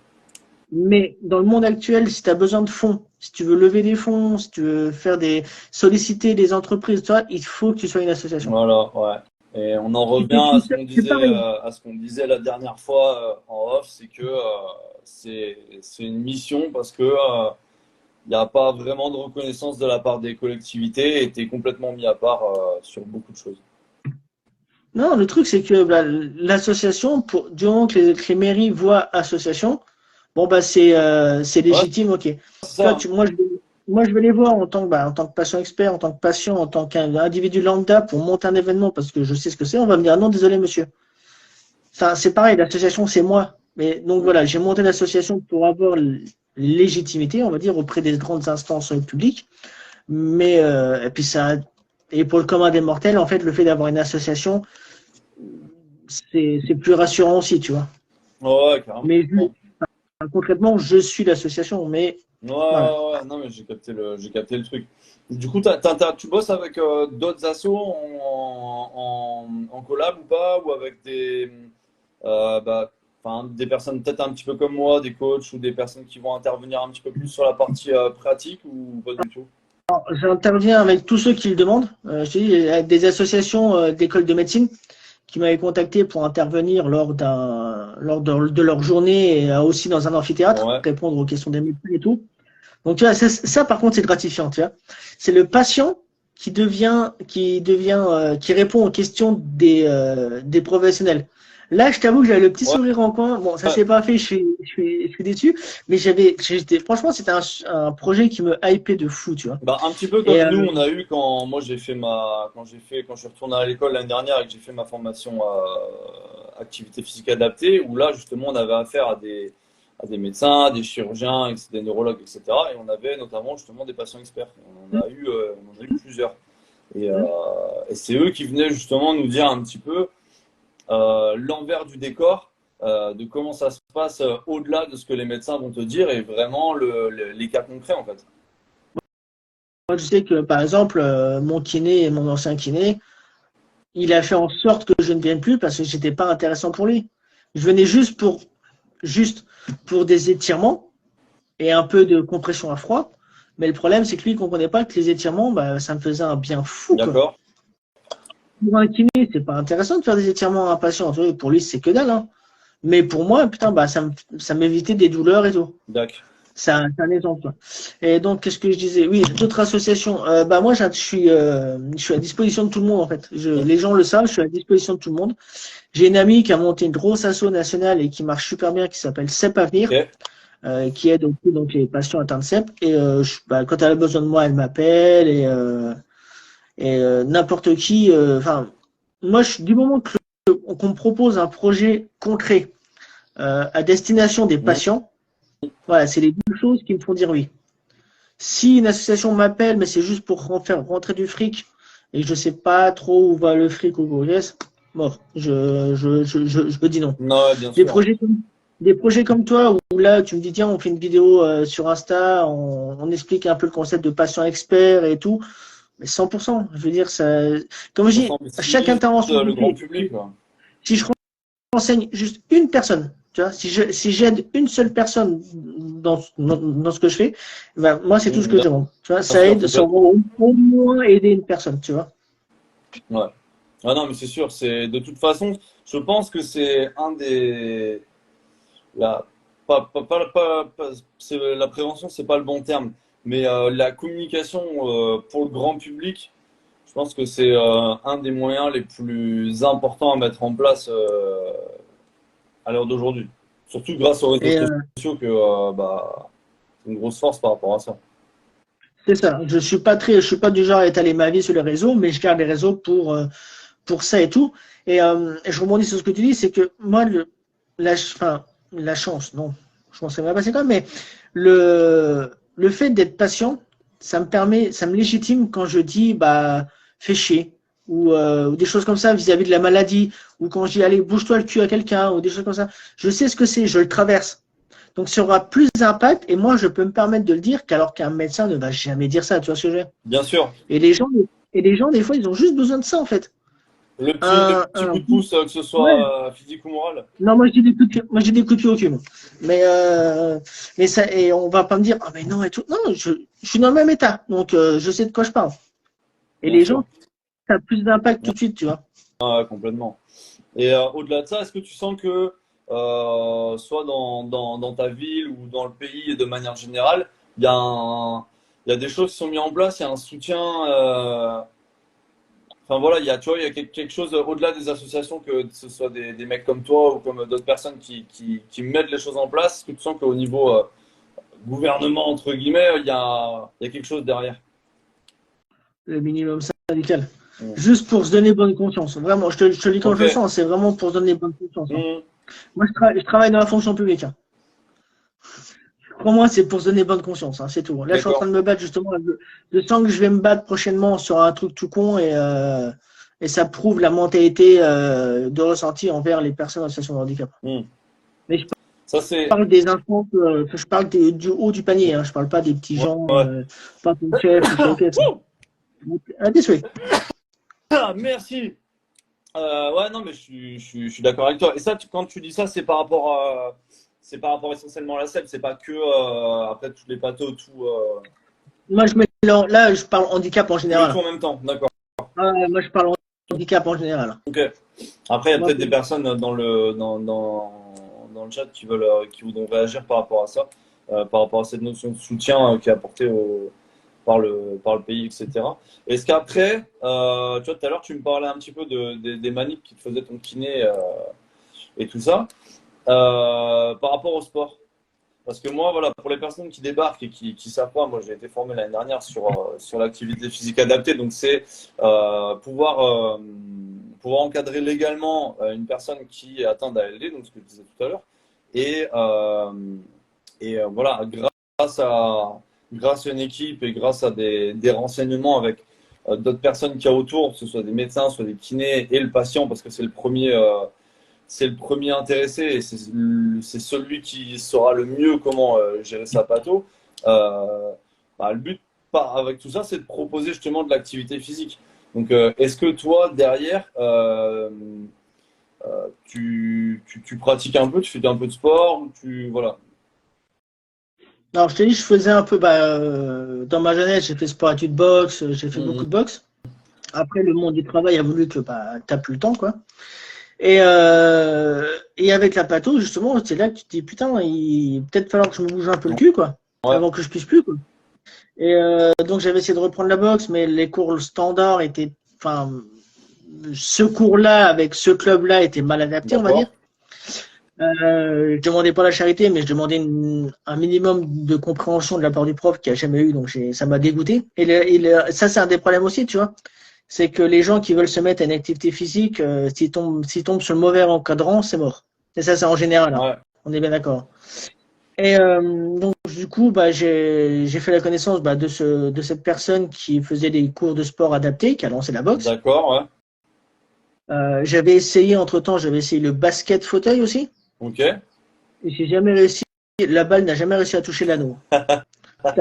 Mais dans le monde actuel, si tu as besoin de fonds, si tu veux lever des fonds, si tu veux solliciter des entreprises, toi, il faut que tu sois une association. voilà, ouais. Et on en Si tu es revient tout seul, c'est pareil. à ce qu'on disait la dernière fois en off, c'est que c'est une mission parce que il n'y a pas vraiment de reconnaissance de la part des collectivités et tu es complètement mis à part sur beaucoup de choses. Non, le truc, c'est que bah, l'association, du moment que les mairies voient association, bon, bah, c'est Ouais, légitime, ok. Tu c'est ça, vois, hein. moi, je vais les voir en tant que patient expert, en tant que patient, en tant qu'individu lambda pour monter un événement parce que je sais ce que c'est. On va me dire non, désolé, monsieur. Enfin, c'est pareil, l'association, c'est moi. Mais donc voilà, j'ai monté l'association pour avoir légitimité, on va dire, auprès des grandes instances publiques. Mais et puis ça, et pour le commun des mortels, en fait, le fait d'avoir une association, c'est plus rassurant aussi, tu vois. Ouais, carrément. Mais concrètement, je suis l'association, mais Ouais, voilà. ouais, ouais, non, mais j'ai capté le truc. Du coup, tu bosses avec d'autres assos en collab ou pas, ou avec bah, enfin, des personnes peut-être un petit peu comme moi, des coachs ou des personnes qui vont intervenir un petit peu plus sur la partie pratique ou pas du tout? J'interviens avec tous ceux qui le demandent. Je te dis, il y a des associations d'écoles de médecine qui m'avaient contacté pour intervenir lors de leur journée et aussi dans un amphithéâtre, Ouais, répondre aux questions des médecins et tout. Donc, tu vois, ça, par contre, c'est gratifiant, tu vois. C'est le patient qui répond aux questions des professionnels. Là, je t'avoue que j'avais le petit ouais. sourire en coin. Bon, ça s'est pas fait, je suis déçu. Mais franchement, c'était un projet qui me hypait de fou, tu vois. Bah, un petit peu Et, comme nous, on a eu quand moi quand je suis retourné à l'école l'année dernière et que j'ai fait ma formation activité physique adaptée, où là, justement, on avait affaire à des médecins, des chirurgiens, des neurologues, etc. Et on avait notamment, justement, des patients experts. On en a eu plusieurs. Et c'est eux qui venaient, justement, nous dire un petit peu l'envers du décor, de comment ça se passe au-delà de ce que les médecins vont te dire et vraiment les cas concrets, en fait. moi, je sais que, par exemple, mon kiné, mon ancien kiné, il a fait en sorte que je ne vienne plus parce que j'étais pas intéressant pour lui. Je venais juste pour des étirements et un peu de compression à froid. Mais le problème, c'est que lui, il ne comprenait pas que les étirements, bah, ça me faisait un bien fou, quoi. D'accord? Pour un kiné, c'est pas intéressant de faire des étirements à un patient. Tu vois, pour lui, c'est que dalle, hein. Mais pour moi, putain, bah, ça m'évitait des douleurs et tout. D'accord. C'est un exemple, quoi. Et donc, qu'est-ce que je disais? Oui, d'autres associations. Bah, moi, je suis à disposition de tout le monde, en fait. Les gens le savent, je suis à disposition de tout le monde. J'ai une amie qui a monté une grosse asso nationale et qui marche super bien, qui s'appelle CEP Ok. Avenir, qui aide aussi donc, les patients atteints de CEP. Et bah, quand elle a besoin de moi, elle m'appelle n'importe qui. Enfin, moi, du moment qu'on me propose un projet concret à destination des Mhm. patients, voilà, c'est les deux choses qui me font dire oui. Si une association m'appelle, mais c'est juste pour faire rentrer du fric et je ne sais pas trop où va le fric ou où yes, bon, je me dis non. Non, ouais, bien Des sûr. projets comme, des projets comme toi, où là, tu me dis, tiens, on fait une vidéo sur Insta, on explique un peu le concept de patient expert et tout, mais 100%, je veux dire, ça, comme je Ça dis, à chaque sensibilise intervention que le je grand fais, public, quoi. si je renseigne juste une personne, tu vois, si j'aide une seule personne dans ce que je fais, ben, moi, c'est tout ce que je Bien demande. Tu vois, ça sûr, aide, ça va complètement. au moins aider une personne, tu vois. Ouais. Ah non, mais c'est sûr, c'est de toute façon, je pense que c'est un des la c'est la prévention, c'est pas le bon terme, mais la communication pour le grand public, je pense que c'est un des moyens les plus importants à mettre en place à l'heure d'aujourd'hui. Surtout grâce aux réseaux Et sociaux que bah, c'est une grosse force par rapport à ça. c'est ça. Je suis pas du genre à étaler ma vie sur les réseaux, mais je garde les réseaux pour ça et tout. Et je rebondis sur ce que tu dis, c'est que moi, la chance, non, je pense que ça va passer quand même, mais le fait d'être patient, ça me légitime quand je dis, bah, fais chier, ou des choses comme ça vis-à-vis de la maladie, ou quand je dis, allez, bouge-toi le cul à quelqu'un, ou des choses comme ça. Je sais ce que c'est, je le traverse. Donc, ça aura plus d'impact, et moi, je peux me permettre de le dire, qu'alors qu'un médecin ne va jamais dire ça, tu vois ce que je veux dire? Bien sûr, Et les gens, des fois, ils ont juste besoin de ça, en fait. le petit coup de pouce, que ce Ouais. soit physique ou moral. Non, moi je dis des coups de pied, moi je dis des coups de pied au cul. Moi. Mais ça, et on va pas me dire, ah mais non et tout. Non, je suis dans le même état, donc je sais de quoi je parle. Et Bien les gens, sûr. ça a plus d'impact tout de suite, tu vois. Ah, ouais, complètement. Et au-delà de ça, est-ce que tu sens que, soit dans ta ville ou dans le pays de manière générale, il y a il y a des choses qui sont mises en place, il y a un soutien, enfin voilà, tu vois, il y a quelque chose au-delà des associations, que ce soit mecs comme toi ou comme d'autres personnes qui mettent les choses en place. Est-ce que tu sens qu'au niveau gouvernement, entre guillemets, il y a quelque chose derrière. Le minimum syndical. Mm. Juste pour se donner bonne conscience. Vraiment, je te le dis comme je le Ok. sens, c'est vraiment pour se donner bonne conscience. Hein. Mm. Moi, je travaille dans la fonction publique. Hein. Pour moi, c'est pour se donner bonne conscience, hein, c'est tout. Là, je suis en train D'accord. de me battre justement. Je sens que je vais me battre prochainement sur un truc tout con et ça prouve la mentalité de ressenti envers les personnes en situation de handicap. Mm. Mais je Ça, c'est. parle des instances, je parle du haut du panier. Hein, je parle pas des petits Ouais. gens, Ouais. pas ton chef, ou ok. Désolé. Ah, merci. Ouais, non, mais je suis d'accord avec toi. Et ça, quand tu dis ça, c'est par rapport essentiellement à la selle. C'est pas que après tous les pathos, Moi, là, je parle handicap en tu mets tout général. en même temps. D'accord. Moi, je parle handicap en général. Ok. Après, il y a Moi, peut-être des personnes dans le chat qui voudront réagir par rapport à ça, par rapport à cette notion de soutien qui est apportée par le pays, etc. Est-ce qu'après, tu vois, tout à l'heure, tu me parlais un petit peu des manips qui te faisaient ton kiné et tout ça, par rapport au sport. Parce que moi, voilà, pour les personnes qui débarquent et qui savent pas, moi j'ai été formé l'année dernière sur l'activité physique adaptée. Donc c'est pouvoir encadrer légalement une personne qui est atteinte d'ALD, donc ce que je disais tout à l'heure. Et voilà, grâce à une équipe et grâce à des renseignements avec d'autres personnes qu'il y a autour, que ce soit des médecins, soit des kinés et le patient, parce que c'est le premier intéressé et c'est celui qui saura le mieux comment gérer sa patho. Le but avec tout ça, c'est de proposer justement de l'activité physique. Donc, est-ce que toi, derrière, tu pratiques un peu, tu fais un peu de sport ou voilà. alors, je te dis, je faisais un peu, dans ma jeunesse, j'ai fait sport études boxe, j'ai fait beaucoup Mhm. de boxe. Après, le monde du travail a voulu que t'as plus le temps, quoi. Et avec la patho, justement, c'est là que tu te dis, putain, il peut-être falloir que je me bouge un peu le cul, quoi, Ouais, avant que je puisse plus, quoi. Donc, j'avais essayé de reprendre la boxe, mais les cours standards étaient, enfin, ce cours-là avec ce club-là était mal adapté, on va dire. d'accord. Je demandais pas la charité, mais je demandais un minimum de compréhension de la part du prof qui a jamais eu, donc ça m'a dégoûté. Ça, c'est un des problèmes aussi, tu vois. C'est que les gens qui veulent se mettre à une activité physique, s'ils tombent sur le mauvais encadrant, c'est mort. Et ça, c'est en général, hein. Ouais, On est bien d'accord. Donc, du coup, j'ai fait la connaissance de cette personne qui faisait des cours de sport adaptés, qui a lancé la boxe. d'accord, ouais. J'avais essayé le basket fauteuil aussi. Ok. Et j'ai jamais réussi. La balle n'a jamais réussi à toucher l'anneau.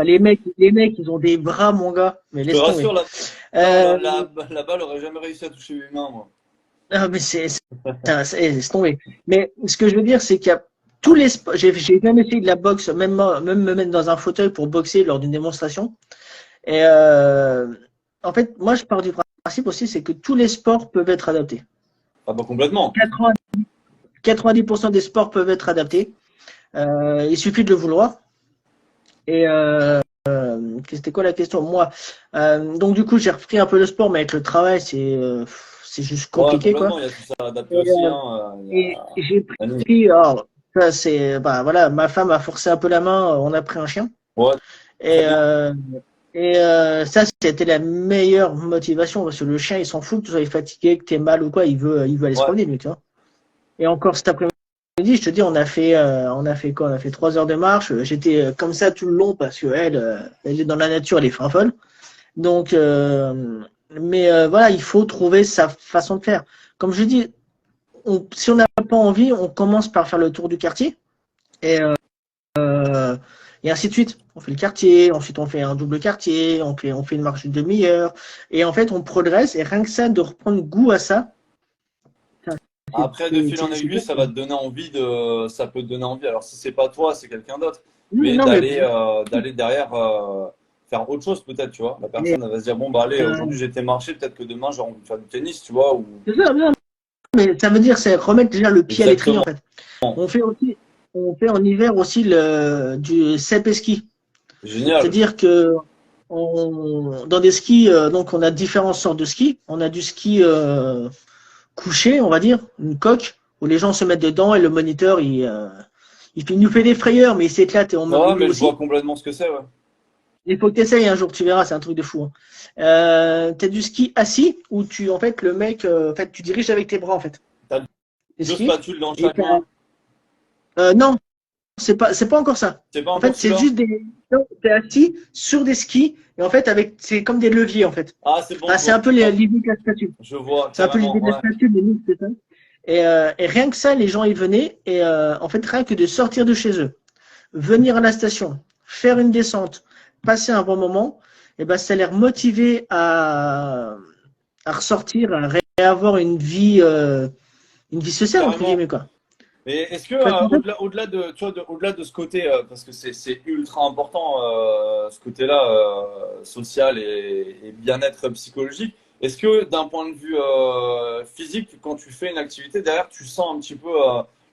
Les mecs, ils ont des bras, mon gars. Mais Je te laisse tomber. rassure, Euh, la balle aurait jamais réussi à toucher mes mains, moi. mais laisse tomber. Mais ce que je veux dire, c'est qu'il y a tous les sports. J'ai même essayé de la boxe, même me mettre dans un fauteuil pour boxer lors d'une démonstration. Et en fait, moi, je pars du principe aussi, c'est que tous les sports peuvent être adaptés. Ah bah complètement. 90% des sports peuvent être adaptés. Il suffit de le vouloir. Et c'était quoi la question? Moi, donc du coup, j'ai repris un peu le sport, mais avec le travail, c'est juste Ouais, compliqué, quoi. complètement. Il y a tout ça à adapter Et, aussi, hein. et j'ai La nuit. pris, alors, ça c'est, voilà, ma femme a forcé un peu la main, on a pris un chien. Ouais, très Et, bien. ça, c'était la meilleure motivation, parce que le chien, il s'en fout que tu sois fatigué, que tu aies mal ou quoi, il veut aller se Ouais, promener, lui, tu vois. Et encore cet après-midi, je te dis, on a fait quoi? On a fait 3 heures de marche. J'étais comme ça tout le long parce que elle est dans la nature, elle est fin folle. Donc, mais voilà, il faut trouver sa façon de faire. Comme je dis, si on n'a pas envie, on commence par faire le tour du quartier et, euh, et ainsi de suite. On fait le quartier, ensuite on fait un double quartier, on fait une marche d'une demi-heure et en fait on progresse et rien que ça, de reprendre goût à ça, après, de fil en c'est aiguille, top, ça quoi. va te donner envie ça peut te donner envie. Alors, si c'est pas toi, c'est quelqu'un d'autre. Mais Non, mais d'aller derrière faire autre chose, peut-être, tu vois. La personne, elle va se dire, bon, bah, allez, aujourd'hui, j'ai été marcher, peut-être que demain, j'ai envie de faire du tennis, tu vois. c'est ça, non, mais ça veut dire c'est remettre déjà le pied à l'étrier en Exactement. fait. On fait en hiver aussi du cep et ski. Génial. C'est-à-dire que dans des skis, donc on a différentes sortes de skis. On a du ski couché, on va dire, une coque, où les gens se mettent dedans et le moniteur, Il nous fait des frayeurs, mais il s'éclate et on meurt Ouais, lui mais je aussi. vois complètement ce que c'est, ouais. Il faut que tu essayes un jour, tu verras, c'est un truc de fou. Hein. T'as du ski assis où en fait, le mec, en fait, tu diriges avec tes bras, en fait. T'as Les deux skis. spatules dans Et chaque main. non, c'est pas encore ça. C'est pas En encore fait, c'est celui-là? juste non, t'es assis sur des skis et en fait, c'est comme des leviers, en fait. Ah, c'est bon, Enfin, je c'est vois. un peu l'idée de la statue. Je vois, C'est un peu l'idée carrément, de la ouais. statue, mais nous, c'est ça. Et rien que ça, les gens y venaient. Et en fait, rien que de sortir de chez eux, venir à la station, faire une descente, passer un bon moment, et ben, ça les motivé à ressortir, à réavoir une vie sociale, entre Carrément. guillemets, quoi. Mais est-ce que Parce qu'en fait, au-delà de, tu vois, au-delà de ce côté, parce que c'est ultra important, ce côté-là, social et bien-être psychologique, est-ce que d'un point de vue physique, quand tu fais une activité, derrière, tu sens un petit peu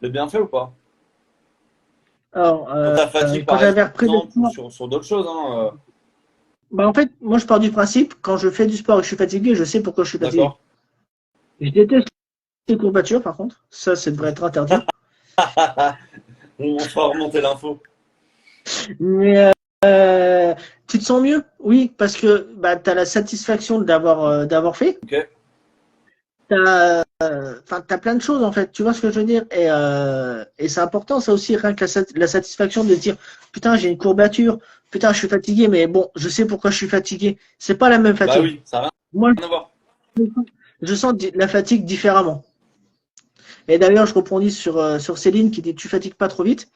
le bienfait ou pas? alors, Sur ta fatigue, quand par j'avais repris le exemple, ou sport, sur d'autres choses, hein, bah, en fait, moi, je pars du principe, quand je fais du sport et que je suis fatigué, je sais pourquoi je suis fatigué. d'accord? Je déteste les courbatures, par contre. Ça devrait être interdit. On fera remonter l'info. Mais tu te sens mieux? Oui, parce que bah, tu as la satisfaction d'avoir fait. Ok? T'as plein de choses en fait, tu vois ce que je veux dire? Et c'est important ça aussi, rien que la satisfaction de se dire putain j'ai une courbature, putain je suis fatigué, mais bon, je sais pourquoi je suis fatigué. C'est pas la même Bah fatigue. oui, ça n'a Moi, rien à voir. je sens la fatigue différemment. Et d'ailleurs, je rebondis sur Céline qui dit tu fatigues pas trop vite.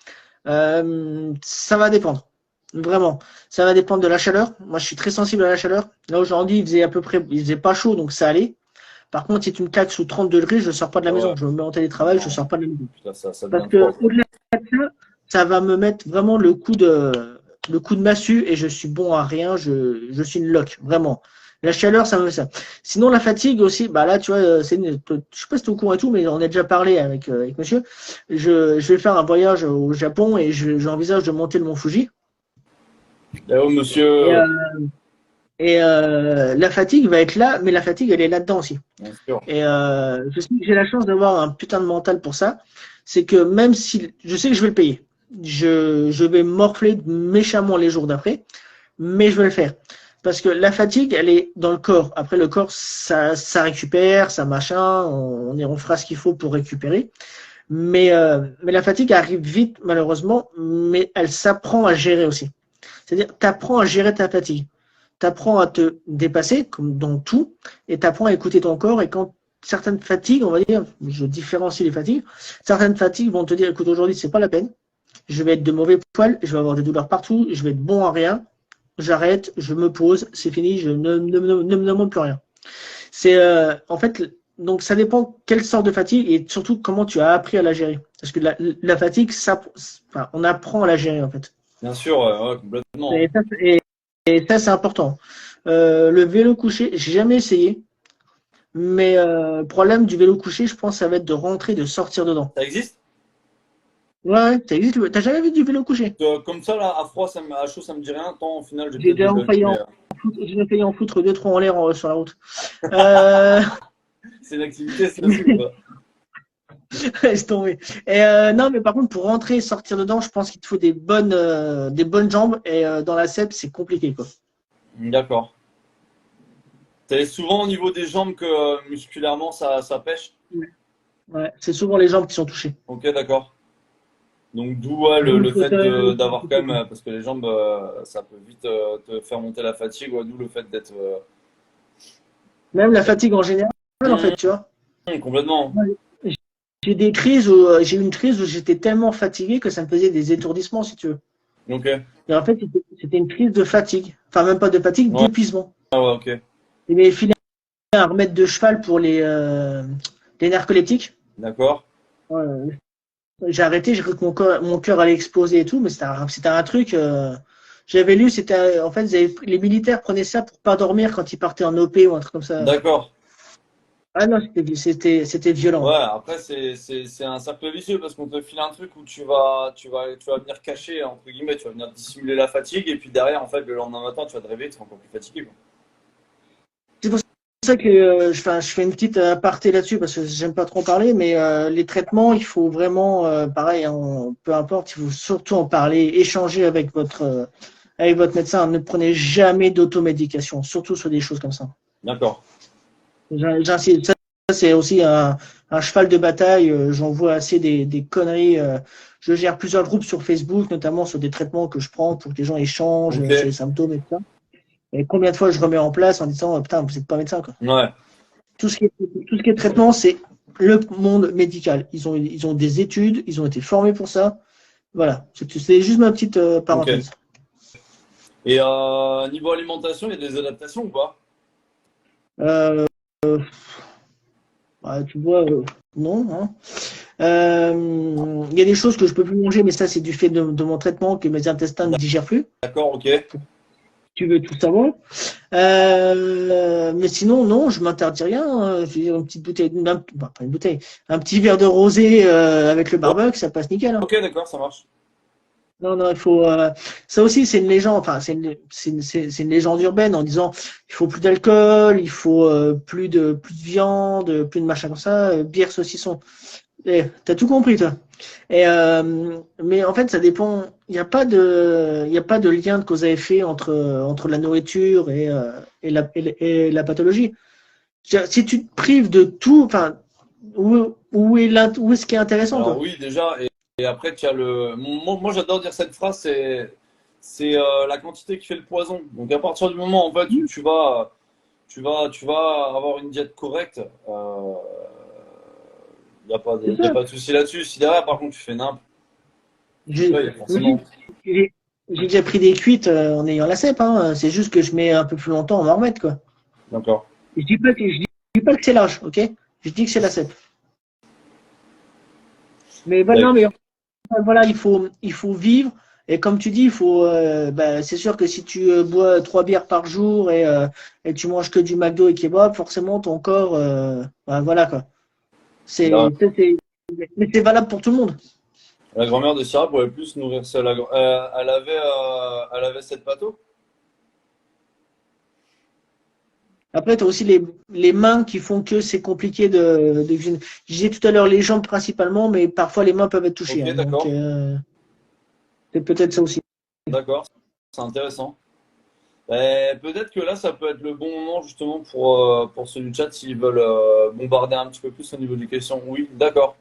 Ça va dépendre. Vraiment. Ça va dépendre de la chaleur. Moi, je suis très sensible à la chaleur. Là, aujourd'hui, il faisait à peu près, il faisait pas chaud, donc ça allait. Par contre, si tu me claques sous 30 degrés, je ne sors pas de la Ah ouais, maison. Je me mets en télétravail, je ne non, sors pas de la maison. putain, ça Parce devient trop, que quoi. au-delà de ça, ça va me mettre vraiment le coup de massue et je suis bon à rien. Je suis une loque, vraiment. La chaleur, ça me fait ça. Sinon, la fatigue aussi, bah là, tu vois, je sais pas si tu es au courant et tout, mais on a déjà parlé avec monsieur. Je vais faire un voyage au Japon et j'envisage de monter le mont Fuji. Eh oh, Et, monsieur, la fatigue va être là, mais la fatigue, elle est là-dedans aussi. bien sûr. Et je sais que j'ai la chance d'avoir un putain de mental pour ça. C'est que même si je sais que je vais le payer, je vais morfler méchamment les jours d'après, mais je vais le faire. Parce que la fatigue, elle est dans le corps. Après, le corps, ça récupère, ça machin, on fera ce qu'il faut pour récupérer. Mais la fatigue arrive vite, malheureusement, mais elle s'apprend à gérer aussi. C'est-à-dire, tu apprends à gérer ta fatigue. Tu apprends à te dépasser, comme dans tout, et tu apprends à écouter ton corps. Et quand certaines fatigues, on va dire, je différencie les fatigues, certaines fatigues vont te dire, écoute, aujourd'hui, c'est pas la peine. Je vais être de mauvais poil, je vais avoir des douleurs partout, je vais être bon à rien. J'arrête, je me pose, c'est fini, je ne me demande plus rien. C'est en fait, donc ça dépend quelle sorte de fatigue et surtout comment tu as appris à la gérer. Parce que la fatigue, ça, enfin, on apprend à la gérer en fait. Bien sûr, ouais, complètement. Et ça, c'est important. Le vélo couché, j'ai jamais essayé, mais le problème du vélo couché, je pense, ça va être de rentrer, de sortir dedans. Ça existe? Ouais, ça existe. T'as jamais vu du vélo couché? Comme ça, là, à froid, à chaud, ça me dit rien. Tant, au final, j'ai J'ai peut-être déjà déjà vu, failli mais en foutre deux, trois en l'air sur la route. Euh, c'est une activité, c'est aussi ou pas? Laisse tomber. Et non, mais par contre, pour rentrer et sortir dedans, je pense qu'il te faut des bonnes jambes. Et dans la cèpe, c'est compliqué, quoi. D'accord. C'est souvent au niveau des jambes que musculairement, ça pêche? Ouais. Ouais, c'est souvent les jambes qui sont touchées. Ok, d'accord. Donc, d'où ouais, D'où le le fait fauteuil. d'avoir quand même, parce que les jambes, ça peut vite te faire monter la fatigue, ouais, d'où le fait d'être. Même la fatigue en général, en fait, tu vois. Complètement. J'ai eu une crise où j'étais tellement fatigué que ça me faisait des étourdissements, si tu veux. Ok. Et en fait, c'était une crise de fatigue. Enfin, même pas de fatigue, Ouais, d'épuisement. ah ouais, ok. Il m'avait filé un remède de cheval pour les nerfs collectives. D'accord. Ouais, j'ai arrêté, j'ai cru que mon cœur allait exploser et tout, mais c'était un truc. J'avais lu, c'était en fait, les militaires prenaient ça pour pas dormir quand ils partaient en OP ou un truc comme ça. D'accord. Ah non, c'était Ouais, violent. après, c'est un cercle vicieux parce qu'on te file un truc où tu vas venir cacher, entre guillemets, tu vas venir dissimuler la fatigue et puis derrière, en fait, le lendemain matin, tu vas te réveiller, tu es encore plus fatigué, quoi. C'est pour ça que je fais une petite aparté là-dessus parce que j'aime pas trop en parler, mais les traitements, il faut vraiment, pareil, hein, peu importe, il faut surtout en parler, échanger avec votre médecin. Ne prenez jamais d'automédication, surtout sur des choses comme ça. D'accord. J'insiste, ça c'est aussi un cheval de bataille. J'en vois assez des conneries. Je gère plusieurs groupes sur Facebook, notamment sur des traitements que je prends pour que les gens échangent Ok. sur les symptômes et tout ça. Et combien de fois je remets en place en disant, putain, vous n'êtes pas médecin, quoi. Ouais. Tout ce qui est traitement, c'est le monde médical. Ils ont des études, ils ont été formés pour ça. Voilà. C'est juste ma petite Ok. parenthèse. Et niveau alimentation, il y a des adaptations ou pas? Euh, bah, tu vois, non. Hein. Il y a des choses que je peux plus manger, mais ça, c'est du fait de mon traitement que mes intestins ne digèrent plus. D'accord, ok. Tu veux tout savoir. Mais sinon, non, je m'interdis rien. Je veux dire, une petite bouteille, pas une bouteille, un petit verre de rosé avec le barbecue, ça passe nickel. Hein. Ok, d'accord, ça marche. Non, non, il faut. Ça aussi, c'est une légende. Enfin, c'est une légende urbaine en disant il faut plus d'alcool, il faut plus de viande, plus de machin comme ça, bière, saucisson. T'as tout compris, toi. Mais en fait, ça dépend. Il y a pas de lien de cause à effet entre la nourriture et la pathologie. Si tu te prives de tout, enfin, où est ce qui est intéressant, Alors quoi? oui, déjà, et après, tu as le. Moi, j'adore dire cette phrase, c'est la quantité qui fait le poison. Donc à partir du moment en fait où tu vas avoir une diète correcte, C'est y a ça. pas de souci là-dessus. Si derrière, par contre, tu fais n'importe J'ai quoi, il y a forcément. j'ai- j'ai déjà pris des cuites en ayant la cèpe, hein. C'est juste que je mets un peu plus longtemps à m'en remettre, quoi. D'accord. Je dis pas que c'est l'âge, ok? Je dis que c'est la cèpe. Mais bah, non, D'accord. mais voilà, il faut vivre. Et comme tu dis, il faut. Bah, c'est sûr que si tu bois 3 bières par jour et tu manges que du McDo et kebab, forcément ton corps, bah, voilà quoi. La, Mais c'est valable pour tout le monde. la grand-mère de Syrah pouvait plus nourrir ça. Elle avait cette pâteau. Après, tu as aussi les mains qui font que c'est compliqué de cuisiner. Je disais tout à l'heure les jambes principalement, mais parfois les mains peuvent être touchées. Ok, Hein. Donc, d'accord. c'est peut-être ça aussi. D'accord. C'est intéressant. Peut-être que là, ça peut être le bon moment justement pour ceux du chat s'ils veulent bombarder un petit peu plus au niveau des questions. Oui, d'accord.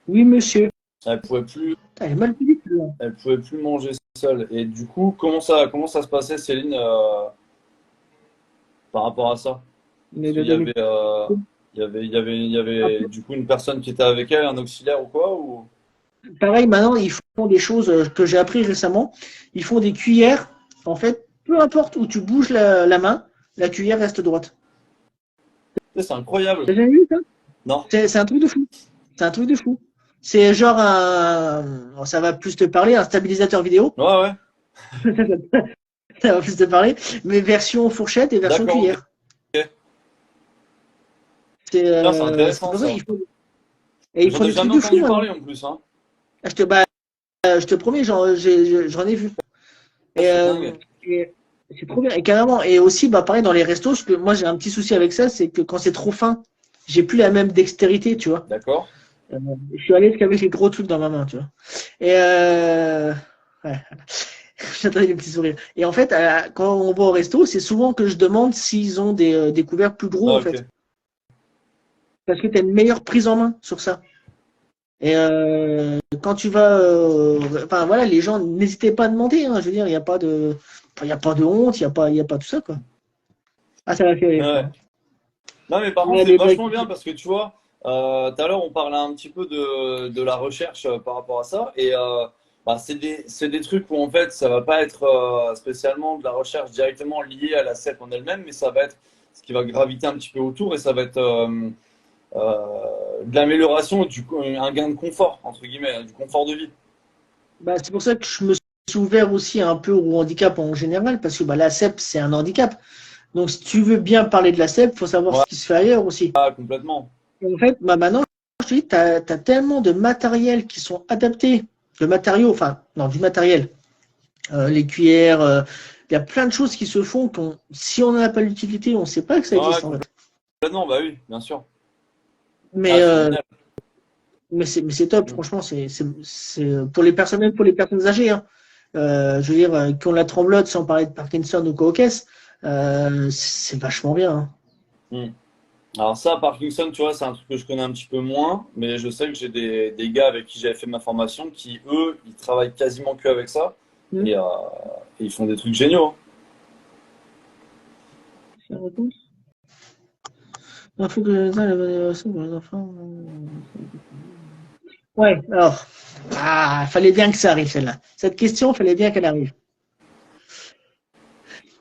Oui, monsieur. Elle pouvait plus, Putain, elle est mal payée, celle-là. elle pouvait plus manger seule. Et du coup, comment ça se passait, Céline, par rapport à ça? Mais Est-ce elle a qu'il y donné. avait, il y avait du coup une personne qui était avec elle, un auxiliaire ou quoi ou... Pareil, maintenant, ils font des choses que j'ai appris récemment. Ils font des cuillères. En fait, peu importe où tu bouges la main, la cuillère reste droite. C'est incroyable. T'as jamais vu ça? Non? C'est un truc de fou. C'est un truc de fou. C'est genre ça va plus te parler, un stabilisateur vidéo. Ouais, ouais. Ça va plus te parler, mais version fourchette et version D'accord, ok. cuillère. Tiens, c'est C'est intéressant pour ça ça. qu'ils ils J'en font ai des trucs jamais de fou entendu maintenant. parler en plus, hein. Je te, je te promets, j'en ai vu. Ouais, Et, c'est dingue. c'est trop bien. Et carrément. Et aussi, bah, pareil, dans les restos, moi, j'ai un petit souci avec ça, c'est que quand c'est trop fin, j'ai plus la même dextérité, tu vois. D'accord. Euh, je suis à l'aise qu'avec les gros trucs dans ma main, tu vois. Et ouais. J'attendais le petit sourire. Et en fait, quand on va au resto, c'est souvent que je demande s'ils ont des couverts plus gros, Ah, en ok. fait. Parce que tu as une meilleure prise en main sur ça. Et quand tu vas, enfin voilà, les gens n'hésitez pas à demander. Hein, je veux dire, il n'y a pas de, il y a pas de honte, il y a pas tout ça quoi. Ah, ça m'a fait rire. Ouais. Ça. Non, mais par contre, Ouais, c'est mais bon, vachement écoute, bien parce que tu vois, tout à l'heure, on parlait un petit peu de la recherche par rapport à ça. Et bah, c'est des trucs où en fait, ça va pas être spécialement de la recherche directement liée à la cèpe en elle-même, mais ça va être ce qui va graviter un petit peu autour et ça va être de l'amélioration et un gain de confort, entre guillemets, hein, du confort de vie. bah, c'est pour ça que je me suis ouvert aussi un peu au handicap en général, parce que bah, la CEP c'est un handicap. Donc si tu veux bien parler de la CEP, il faut savoir Ouais, ce qui se fait ailleurs aussi. complètement. Et en fait, bah, maintenant, je te dis, tu as tellement de matériel qui sont adaptés, de matériaux, enfin, non, du matériel, les cuillères, Il y a plein de choses qui se font si on n'a pas l'utilité, on ne sait pas que ça existe en fait. Non, bah oui, bien sûr. Mais, c'est génial. mais c'est top, franchement, c'est pour les personnes, même pour les personnes âgées, hein. Je veux dire, qui ont la tremblote, sans parler de Parkinson ou Cookes, c'est vachement bien, hein. Alors ça, Parkinson, tu vois, c'est un truc que je connais un petit peu moins, mais je sais que j'ai des gars avec qui j'avais fait ma formation qui, eux, ils travaillent quasiment que avec ça Mm. et, ils font des trucs géniaux. Ça répond. Il faut que la bonne évaluation pour les enfants. Ouais, alors. Fallait bien que ça arrive, celle-là. Cette question, fallait bien qu'elle arrive.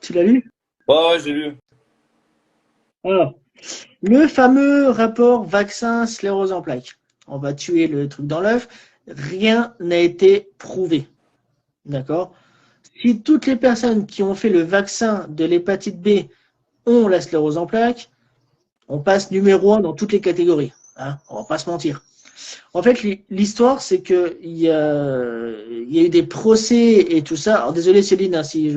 Tu l'as lu? Ouais, j'ai lu. Alors, le fameux rapport vaccin sclérose en plaques. On va tuer le truc dans l'œuf. Rien n'a été prouvé. D'accord? Si toutes les personnes qui ont fait le vaccin de l'hépatite B ont la sclérose en plaques, on passe numéro 1 dans toutes les catégories. Hein, on va pas se mentir. En fait, l'histoire, c'est qu'il y a eu des procès et tout ça. Alors, désolé Céline, hein, si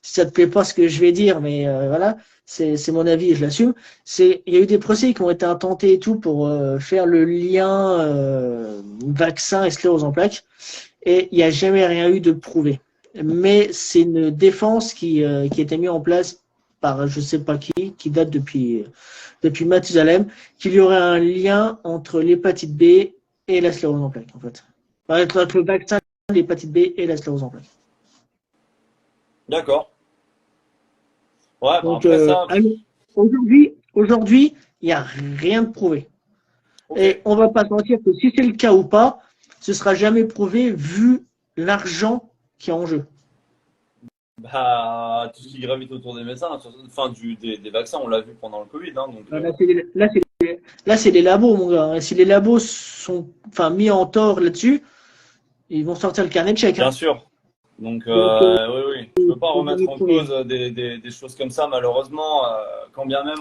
ça te plaît pas ce que je vais dire, mais voilà, c'est mon avis et je l'assume. Il y a eu des procès qui ont été intentés et tout pour faire le lien vaccin et sclérose en plaques. Et il n'y a jamais rien eu de prouvé. Mais c'est une défense qui a été mise en place par je sais pas qui date depuis Mathusalem, qu'il y aurait un lien entre l'hépatite B et la sclérose en plaques, en fait. Entre le vaccin, l'hépatite B et la sclérose en plaques. D'accord. Ouais, bah Donc, après ça, aujourd'hui, il n'y a rien de prouvé. ok. Et on ne va pas se mentir que si c'est le cas ou pas, ce ne sera jamais prouvé vu l'argent qui est en jeu. Bah, tout ce qui gravite autour des médecins, enfin des vaccins, on l'a vu pendant le Covid, hein, donc Là, c'est les labos, mon gars. Si les labos sont mis en tort là-dessus, ils vont sortir le carnet de chèques. bien Hein. sûr. Donc, Donc, oui, oui, je peux pas remettre en cause des choses comme ça, malheureusement, quand bien même,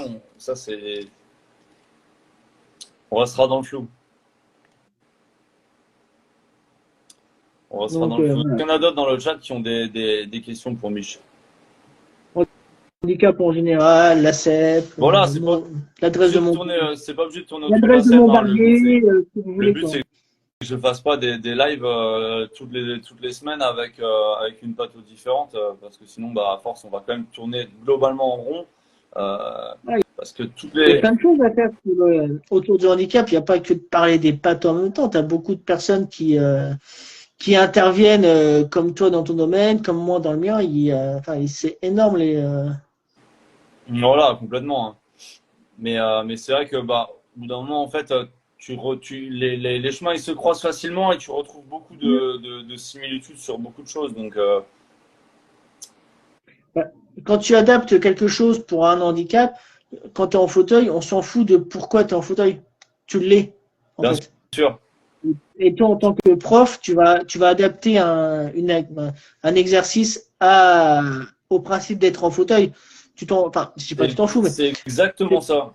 on restera dans le flou. On restera dans le flou. voilà. Il y en a d'autres dans le chat qui ont des questions pour Mich. Handicap en général, la CEP, Voilà, l'adresse de c'est pas obligé de tourner autour de la l'adresse de CEP, hein. Le but, Montbardier, si vous le voulez but, quoi. c'est que je fasse pas des lives toutes les semaines avec une pathos différente, parce que sinon, bah, à force, on va quand même tourner globalement en rond. Ouais, Parce que toutes il y a les. plein de choses à faire autour du handicap. Il n'y a pas que de parler des pathos en même temps. Tu as beaucoup de personnes qui interviennent comme toi dans ton domaine, comme moi dans le mien. C'est énorme Voilà, complètement, hein. Mais c'est vrai que, bah, au bout d'un moment, en fait, les chemins ils se croisent facilement et tu retrouves beaucoup de similitudes sur beaucoup de choses. Donc, Quand tu adaptes quelque chose pour un handicap, quand tu es en fauteuil, on s'en fout de pourquoi tu es en fauteuil. Tu l'es, en bien fait. sûr. Et toi, en tant que prof, tu vas adapter un exercice au principe d'être en fauteuil. Je dis pas tu t'en fous, mais C'est exactement ça.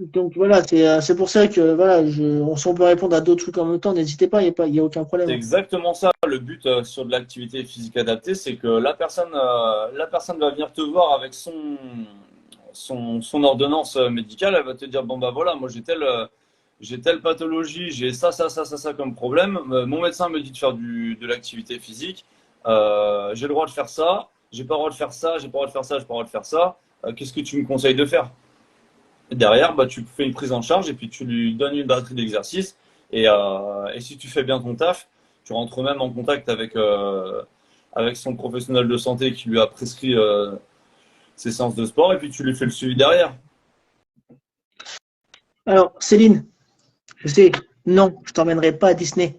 donc voilà, c'est pour ça que voilà, si on peut répondre à d'autres trucs en même temps, n'hésitez pas, il y a aucun problème. C'est exactement ça. Le but sur de l'activité physique adaptée, c'est que la personne va venir te voir avec son ordonnance médicale. Elle va te dire, bon, bah voilà, moi j'ai telle pathologie, j'ai ça comme problème. Mon médecin me dit de faire de l'activité physique. J'ai le droit de faire ça, j'ai pas le droit de faire ça, j'ai pas le droit de faire ça, j'ai pas le droit de faire ça. Qu'est-ce que tu me conseilles de faire? Et derrière, bah, tu fais une prise en charge et puis tu lui donnes une batterie d'exercices. Et si tu fais bien ton taf, tu rentres même en contact avec son professionnel de santé qui lui a prescrit ses séances de sport et puis tu lui fais le suivi derrière. Alors, Céline, je sais, non, je t'emmènerai pas à Disney.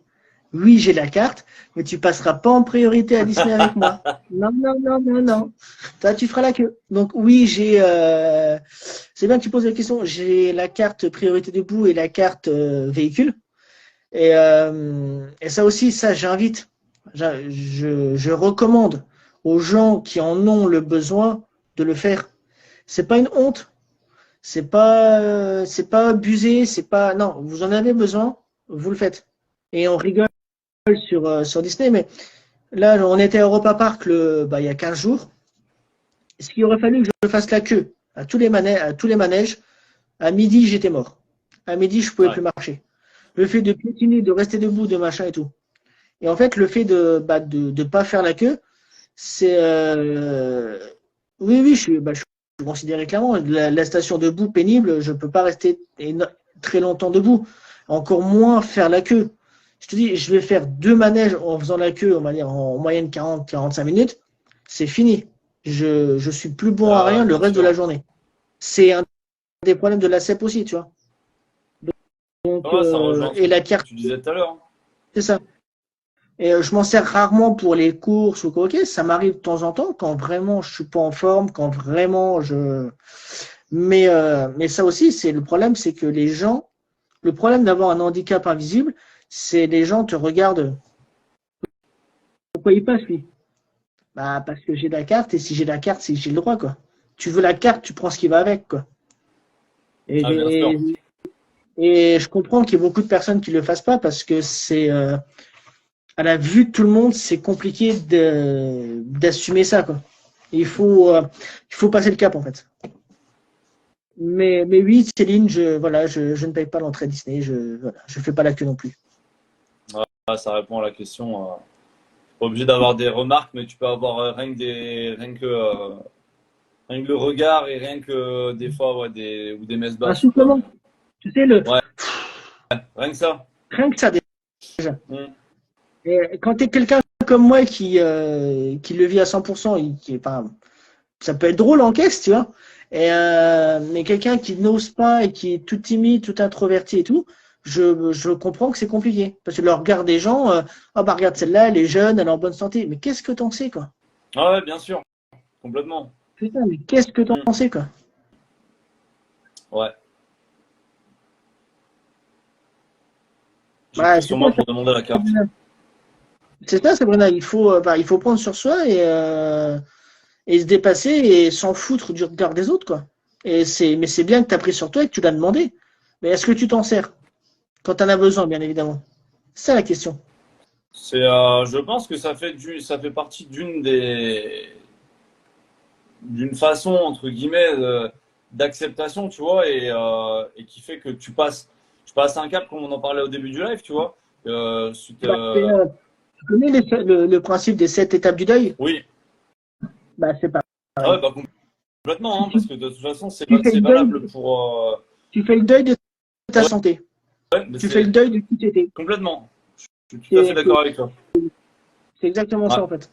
Oui, j'ai la carte, mais tu passeras pas en priorité à Disney avec moi. Non, non, non, non, non. Toi, tu feras la queue. Donc oui, c'est bien que tu poses la question. J'ai la carte priorité debout et la carte véhicule. Et ça aussi, ça, j'invite. Je recommande aux gens qui en ont le besoin de le faire. C'est pas une honte. C'est pas abusé. C'est pas, non, vous en avez besoin, vous le faites. Et on rigole sur Disney, mais Là, on était à Europa Park il y a 15 jours. Ce qu'il aurait fallu que je fasse la queue à tous les manèges. À midi, j'étais mort. À midi, je pouvais Ouais. plus marcher. Le fait de piétiner, de rester debout, de machin et tout. Et en fait, le fait de pas faire la queue, c'est oui, oui, je suis considéré clairement la station debout pénible. Je peux pas rester très longtemps debout. Encore moins faire la queue. Je te dis, je vais faire 2 manèges en faisant la queue, on va dire en moyenne 40-45 minutes. C'est fini. Je suis plus bon à Bah rien ouais, le bien reste de la sûr. journée. C'est un des problèmes de la CEP aussi, tu vois. Donc, Ouais, ça rejoint ce et que la carte, tu disais tout à l'heure, hein. c'est ça. Et je m'en sers rarement pour les courses ou quoi. Ok, ça m'arrive de temps en temps quand vraiment je suis pas en forme, quand vraiment je. Mais ça aussi, c'est le problème, c'est que les gens, le problème d'avoir un handicap invisible, c'est les gens te regardent. Pourquoi il passe lui? Bah parce que j'ai la carte et si j'ai la carte, c'est que j'ai le droit quoi. Tu veux la carte, tu prends ce qui va avec quoi. Ah, bien sûr. Et, et je comprends qu'il y ait beaucoup de personnes qui le fassent pas parce que c'est à la vue de tout le monde, c'est compliqué d'assumer ça quoi. Il faut passer le cap en fait. Mais oui, Céline, je ne paye pas l'entrée Disney, je fais pas la queue non plus. Ouais, ça répond à la question. Pas obligé d'avoir des remarques, mais tu peux avoir rien que le regard et rien que des fois ouais, ou des messes Un basses ou quoi. soufflement, tu sais, Ouais, rien que ça. rien que ça déjà. Mm. Et quand tu es quelqu'un comme moi qui le vit à 100%, enfin, ça peut être drôle en caisse, tu vois. Mais quelqu'un qui n'ose pas et qui est tout timide, tout introverti et tout, je comprends que c'est compliqué. Parce que le regard des gens, ah bah regarde celle-là, elle est jeune, elle est en bonne santé. Mais qu'est-ce que t'en sais, quoi? Ah ouais, bien sûr, complètement. Putain, mais qu'est-ce que Mm. t'en sais, quoi? Ouais. J'ai Bah, plus c'est sur ça, moi pour demander la carte. c'est ça, Sabrina. Il faut prendre sur soi et se dépasser et s'en foutre du regard des autres, quoi. Mais c'est bien que tu as pris sur toi et que tu l'as demandé. Mais est-ce que tu t'en sers? Quand tu en as besoin, bien évidemment. C'est ça la question. Je pense que ça fait partie d'une façon entre guillemets d'acceptation, tu vois, et qui fait que tu passes un cap comme on en parlait au début du live, tu vois. Suite, Bah, tu connais le principe des 7 étapes du deuil? oui, Bah, c'est ah ouais, pareil. bah complètement, Tu, hein, tu- parce que de toute façon tu fais c'est le valable deuil, pour. tu fais le deuil de ta Ouais, santé. ouais, mais Tu fais le c'est deuil de qui tu étais. complètement. Je suis tout à fait C'est d'accord avec toi. c'est exactement Ouais. ça, en fait.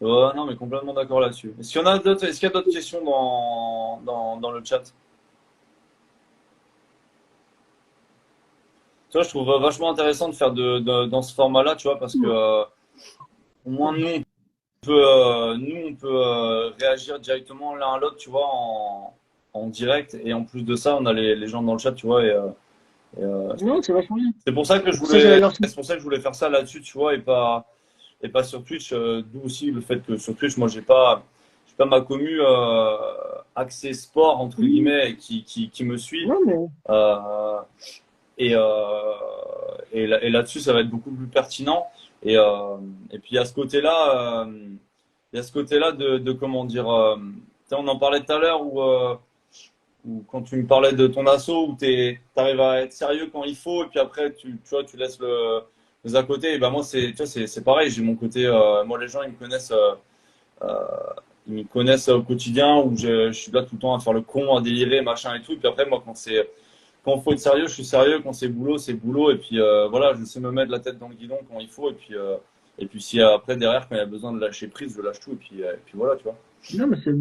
Ouais, non, mais complètement d'accord là-dessus. Est-ce qu'il y a d'autres questions dans le chat? Tu vois, je trouve vachement intéressant de faire dans ce format-là, tu vois, parce que au moins nous, on peut réagir directement l'un à l'autre, tu vois, en direct. Et en plus de ça, on a les gens dans le chat, tu vois. Et, Non, c'est vachement bien. c'est pour ça que Ça, j'avais lancé. c'est pour ça que je voulais faire ça là-dessus, tu vois, et pas sur Twitch. D'où aussi le fait que sur Twitch, moi, j'ai pas ma commu axée sport entre guillemets qui me suit. Non, mais Euh, et et là-dessus, ça va être beaucoup plus pertinent. Et puis il y a ce côté-là, il y a ce côté-là de comment dire. Tu sais, on en parlait tout à l'heure où quand tu me parlais de ton assaut, où tu arrives à être sérieux quand il faut, et puis après tu vois, tu laisses les à côté. Et ben moi tu vois, c'est pareil. J'ai mon côté. Moi les gens euh, ils me connaissent au quotidien où je suis là tout le temps à faire le con, à délirer, machin et tout. Et puis après moi quand il faut être sérieux, je suis sérieux. Quand c'est boulot, c'est boulot. Et puis voilà, je sais me mettre la tête dans le guidon quand il faut. Et puis si après derrière, quand il y a besoin de lâcher prise, je lâche tout. Et puis voilà, tu vois. non, mais c'est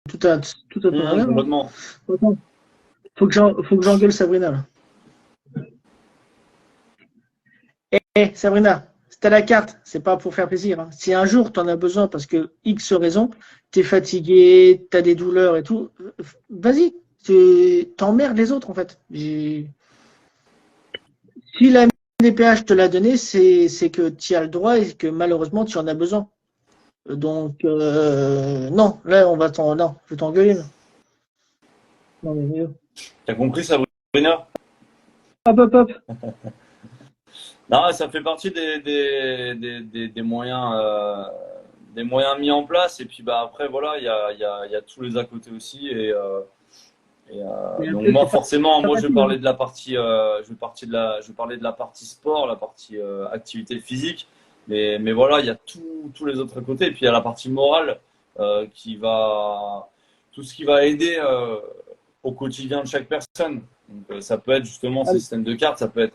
tout à ton honneur, hein. Complètement. Attends, faut que j'engueule Sabrina, là. Sabrina, si t'as la carte, c'est pas pour faire plaisir, hein. Si un jour t'en as besoin parce que X raison, t'es fatigué, t'as des douleurs et tout, vas-y, t'emmerdes les autres en fait. Si la MDPH te l'a donné, c'est que tu as le droit et que malheureusement tu en as besoin. Donc non, là non, je vais t'engueuler là. Non mais T'as compris, Sabrina? hop hop hop. Non, ça fait partie des moyens mis en place. Et puis bah, après, voilà, il y a tous les à côté aussi. Mais Donc après, moi, c'est pas forcément, moi, je vais facile, hein. parler de la partie, je vais parler de la partie sport, la partie activité physique. Mais voilà, il y a tous les autres à côté. Et puis il y a la partie morale tout ce qui va aider au quotidien de chaque personne. Donc, ça peut être justement Ah, ce système de cartes, ça peut être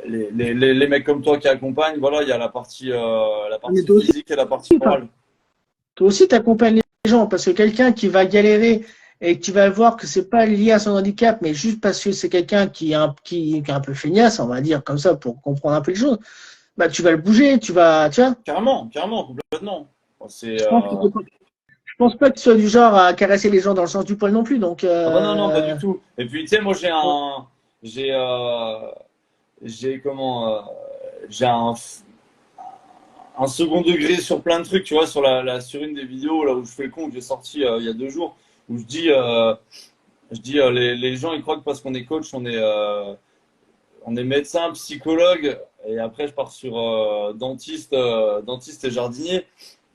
les mecs comme toi qui accompagnent. Voilà, il y a la mais partie physique et la partie morale. toi aussi, tu accompagnes les gens parce que quelqu'un qui va galérer et que tu vas voir que c'est pas lié à son handicap, mais juste parce que c'est quelqu'un qui est un peu feignasse, on va dire comme ça pour comprendre un peu les choses, bah tu vas le bouger, tu vois. Carrément, carrément, complètement. C'est Je pense que je pense pas que tu sois du genre à caresser les gens dans le sens du poil non plus, donc ah bah non, non, pas du tout. Et puis tu sais, moi j'ai j'ai comment j'ai un second degré sur plein de trucs, tu vois, sur une des vidéos là où je fais le con que j'ai sorti il y a 2 jours, où je dis les gens ils croient que parce qu'on est coach on est médecin, psychologue, et après je pars sur dentiste et jardinier.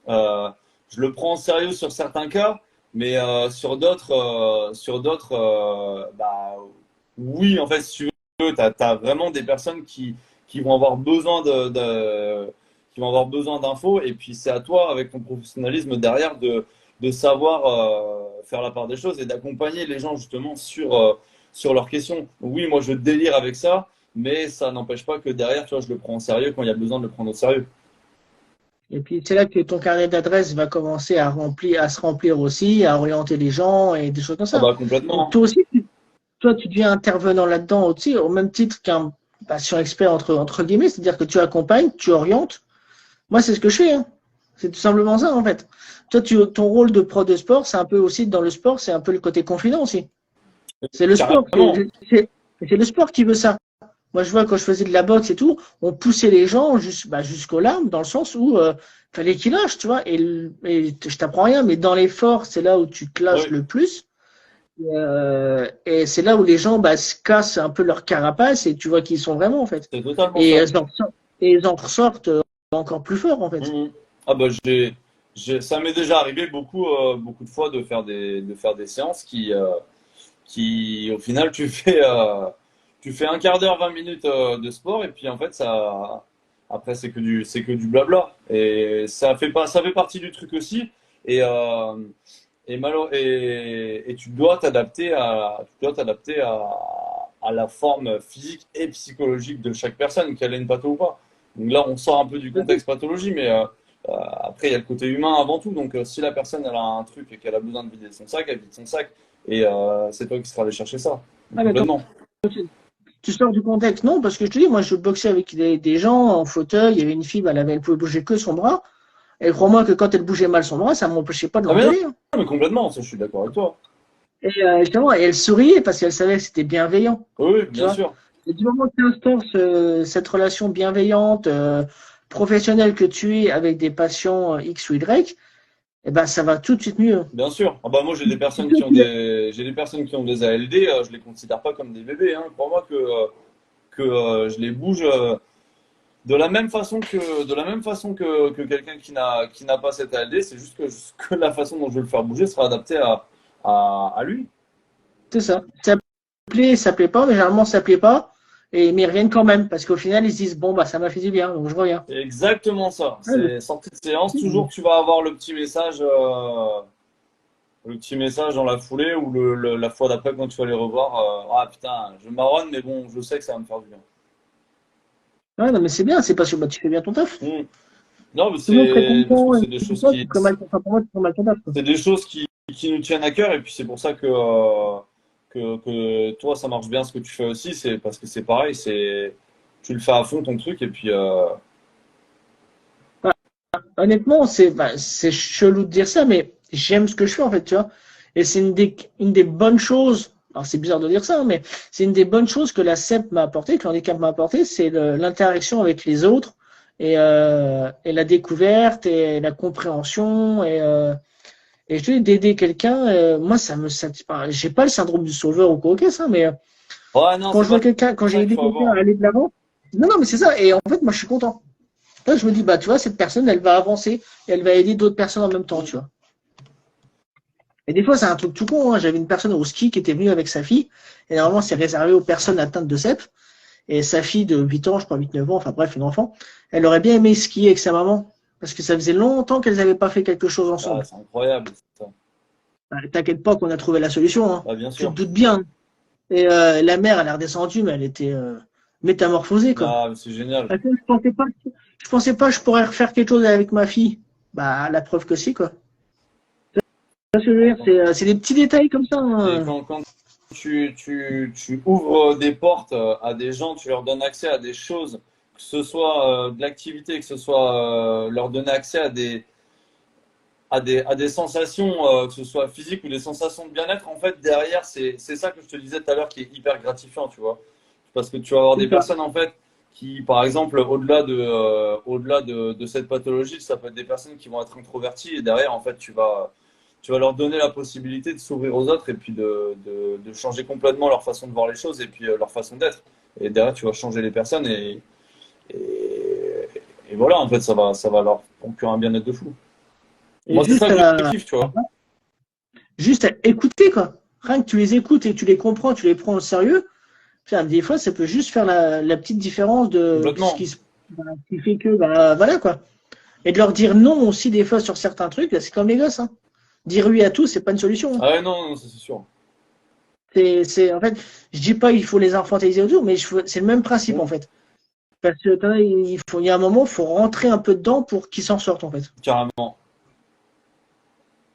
Euh, je le prends en sérieux sur certains cas, mais sur d'autres, bah, oui, en fait, si tu veux, t'as vraiment des personnes qui vont avoir besoin qui vont avoir besoin d'infos, et puis c'est à toi, avec ton professionnalisme derrière, de savoir faire la part des choses et d'accompagner les gens justement sur leurs questions. Oui, moi je délire avec ça, mais ça n'empêche pas que derrière, tu vois, je le prends au sérieux quand il y a besoin de le prendre au sérieux. et puis c'est là que ton carnet d'adresse va commencer à se remplir aussi, à orienter les gens et des choses comme Ah ça. bah Donc complètement. toi aussi, toi tu deviens intervenant là-dedans aussi, au même titre qu'un patient expert entre guillemets, c'est-à-dire que tu accompagnes, tu orientes. Moi c'est ce que je fais, hein. C'est tout simplement ça en fait. Toi, ton rôle de pro de sport, c'est un peu aussi dans le sport, c'est un peu le côté confident aussi. C'est le sport, Carrément. c'est le sport qui veut ça. Moi, je vois quand je faisais de la boxe et tout, on poussait les gens jusqu'aux larmes, dans le sens où fallait qu'ils lâchent, tu vois. Et je t'apprends rien, mais dans l'effort, c'est là où tu te lâches Oui, le plus. Et c'est là où les gens se cassent un peu leur carapace et tu vois qui ils sont vraiment, en fait. c'est totalement Et ça. ils en ressortent encore plus fort, en fait. Mhm. Ah bah ça m'est déjà arrivé beaucoup de fois de faire des séances qui au final tu fais un quart d'heure, 20 minutes de sport et puis en fait ça après c'est que du blabla et ça fait partie du truc aussi et et tu dois t'adapter à la forme physique et psychologique de chaque personne, qu'elle ait une patho ou pas. Donc là, on sort un peu du contexte pathologie, mais après, il y a le côté humain avant tout. Donc si la personne elle a un truc et qu'elle a besoin de vider son sac, elle vide son sac. Et c'est toi qui seras aller chercher ça. Donc, Ah, mais complètement. tu sors du contexte. Non, parce que je te dis, moi, je boxais avec des gens en fauteuil. Il y avait une fille, elle pouvait bouger que son bras. Et crois-moi que quand elle bougeait mal son bras, ça ne m'empêchait pas de Ah mais non, l'engueuler, hein. mais complètement, ça, je suis d'accord avec toi. Et justement, et elle souriait parce qu'elle savait que c'était bienveillant, Oui, oui, tu bien vois. sûr. Et du moment que tu instaures cette relation bienveillante, professionnelle que tu es avec des patients X ou Y, eh ben, ça va tout de suite mieux. Bien sûr. Ah bah moi j'ai des personnes qui ont des ALD, je les considère pas comme des bébés, hein. Crois-moi que je les bouge de la même façon que quelqu'un qui n'a pas cette ALD, c'est juste que la façon dont je vais le faire bouger sera adaptée à lui. C'est ça. Ça plaît pas, mais généralement, ça plaît pas. Mais ils reviennent quand même parce qu'au final, ils se disent, bon, bah, ça m'a fait du bien, donc je reviens. C'est exactement ça. Ouais, C'est sortie de séance, toujours tu vas avoir le petit message dans la foulée ou la fois d'après quand tu vas les revoir. Ah putain, je marronne, mais bon, je sais que ça va me faire du bien. ouais, non, mais c'est bien, c'est parce que bah, tu fais bien ton taf. Hmm. Non, mais Tout le monde serait je trouve content, que et c'est des pour choses toi, tu ferais mal, enfin, pour moi, tu ferais mal ton taf, quoi. c'est des choses qui nous tiennent à cœur et puis c'est pour ça que toi ça marche bien ce que tu fais aussi, c'est parce que c'est pareil, tu le fais à fond ton truc et puis Honnêtement, c'est chelou de dire ça, mais j'aime ce que je fais en fait, tu vois. Et c'est une des bonnes choses, alors c'est bizarre de dire ça, hein, mais c'est une des bonnes choses que la CEP m'a apporté, que l'handicap m'a apporté, c'est l'interaction avec les autres et la découverte et la compréhension et je dis d'aider quelqu'un, moi ça me satisfait. Enfin, j'ai pas le syndrome du sauveur ou quoi que ça, mais ouais non, quand c'est je vois pas quelqu'un, quand j'ai ça qu'il aidé faut quelqu'un à avoir. aller de l'avant, Non, non, mais c'est ça. Et en fait, moi, je suis content. Là, je me dis, bah, tu vois, cette personne, elle va avancer et elle va aider d'autres personnes en même temps, tu vois. Et des fois, c'est un truc tout con, hein. J'avais une personne au ski qui était venue avec sa fille. Et normalement, c'est réservé aux personnes atteintes de CEP. Et sa fille de 8 ans, je crois 8-9 ans, enfin bref, une enfant, elle aurait bien aimé skier avec sa maman. Parce que ça faisait longtemps qu'elles n'avaient pas fait quelque chose Ah, ensemble. c'est incroyable, ça. Bah, t'inquiète pas qu'on a trouvé la solution, hein. Ah, bien Tu te sûr. doutes bien. Et la mère, elle est redescendue, mais elle était métamorphosée, quoi. Ah, mais c'est génial. Parce que je pensais pas que je pourrais refaire quelque chose avec ma fille. Bah, la preuve que si, quoi. C'est ce que je veux Ah, dire, c'est des petits détails comme ça, et hein. quand tu ouvres des portes à des gens, tu leur donnes accès à des choses, que ce soit de l'activité, que ce soit leur donner accès à des sensations, que ce soit physiques ou des sensations de bien-être, en fait, derrière, c'est ça que je te disais tout à l'heure qui est hyper gratifiant, tu vois. Parce que tu vas avoir C'est des ça. personnes, en fait, qui, par exemple, au-delà de cette pathologie, ça peut être des personnes qui vont être introverties et derrière, en fait, tu vas leur donner la possibilité de s'ouvrir aux autres et puis de changer complètement leur façon de voir les choses et puis leur façon d'être. Et derrière, tu vas changer les personnes et, et voilà, en fait, ça va leur procurer un bien-être de fou. Et Moi, c'est ça que je kiffe, tu vois. juste à écouter, quoi. Rien que tu les écoutes et que tu les comprends, tu les prends au sérieux. Enfin, des fois, ça peut juste faire la petite différence de ce Complètement. qui fait que, bah, voilà, quoi. Et de leur dire non aussi, des fois, sur certains trucs, c'est comme les gosses, hein. Dire oui à tout, c'est pas une solution, hein. Ah ouais, non, non, ça, c'est sûr. En fait, je dis pas il faut les infantiliser autour, mais c'est le même principe, en Mm, fait. Parce que il y a un moment, il faut rentrer un peu dedans pour qu'ils s'en sortent, en fait. carrément.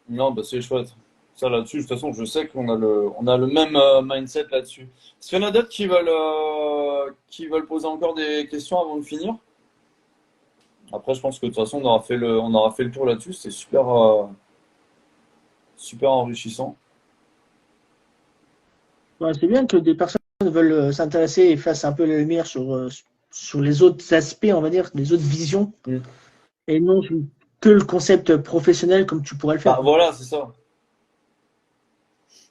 Non, bah c'est chouette. Ça là-dessus, de toute façon, je sais qu'on a le même mindset là-dessus. Est-ce qu'il y en a d'autres qui veulent poser encore des questions avant de finir? Après, je pense que de toute façon, on aura fait le tour là-dessus. C'était super, super enrichissant. Ouais, c'est bien que des personnes veulent s'intéresser et fassent un peu la lumière sur les autres aspects, on va dire, les autres visions, Mm. et non que le concept professionnel comme tu pourrais le Bah faire, quoi. voilà, c'est ça.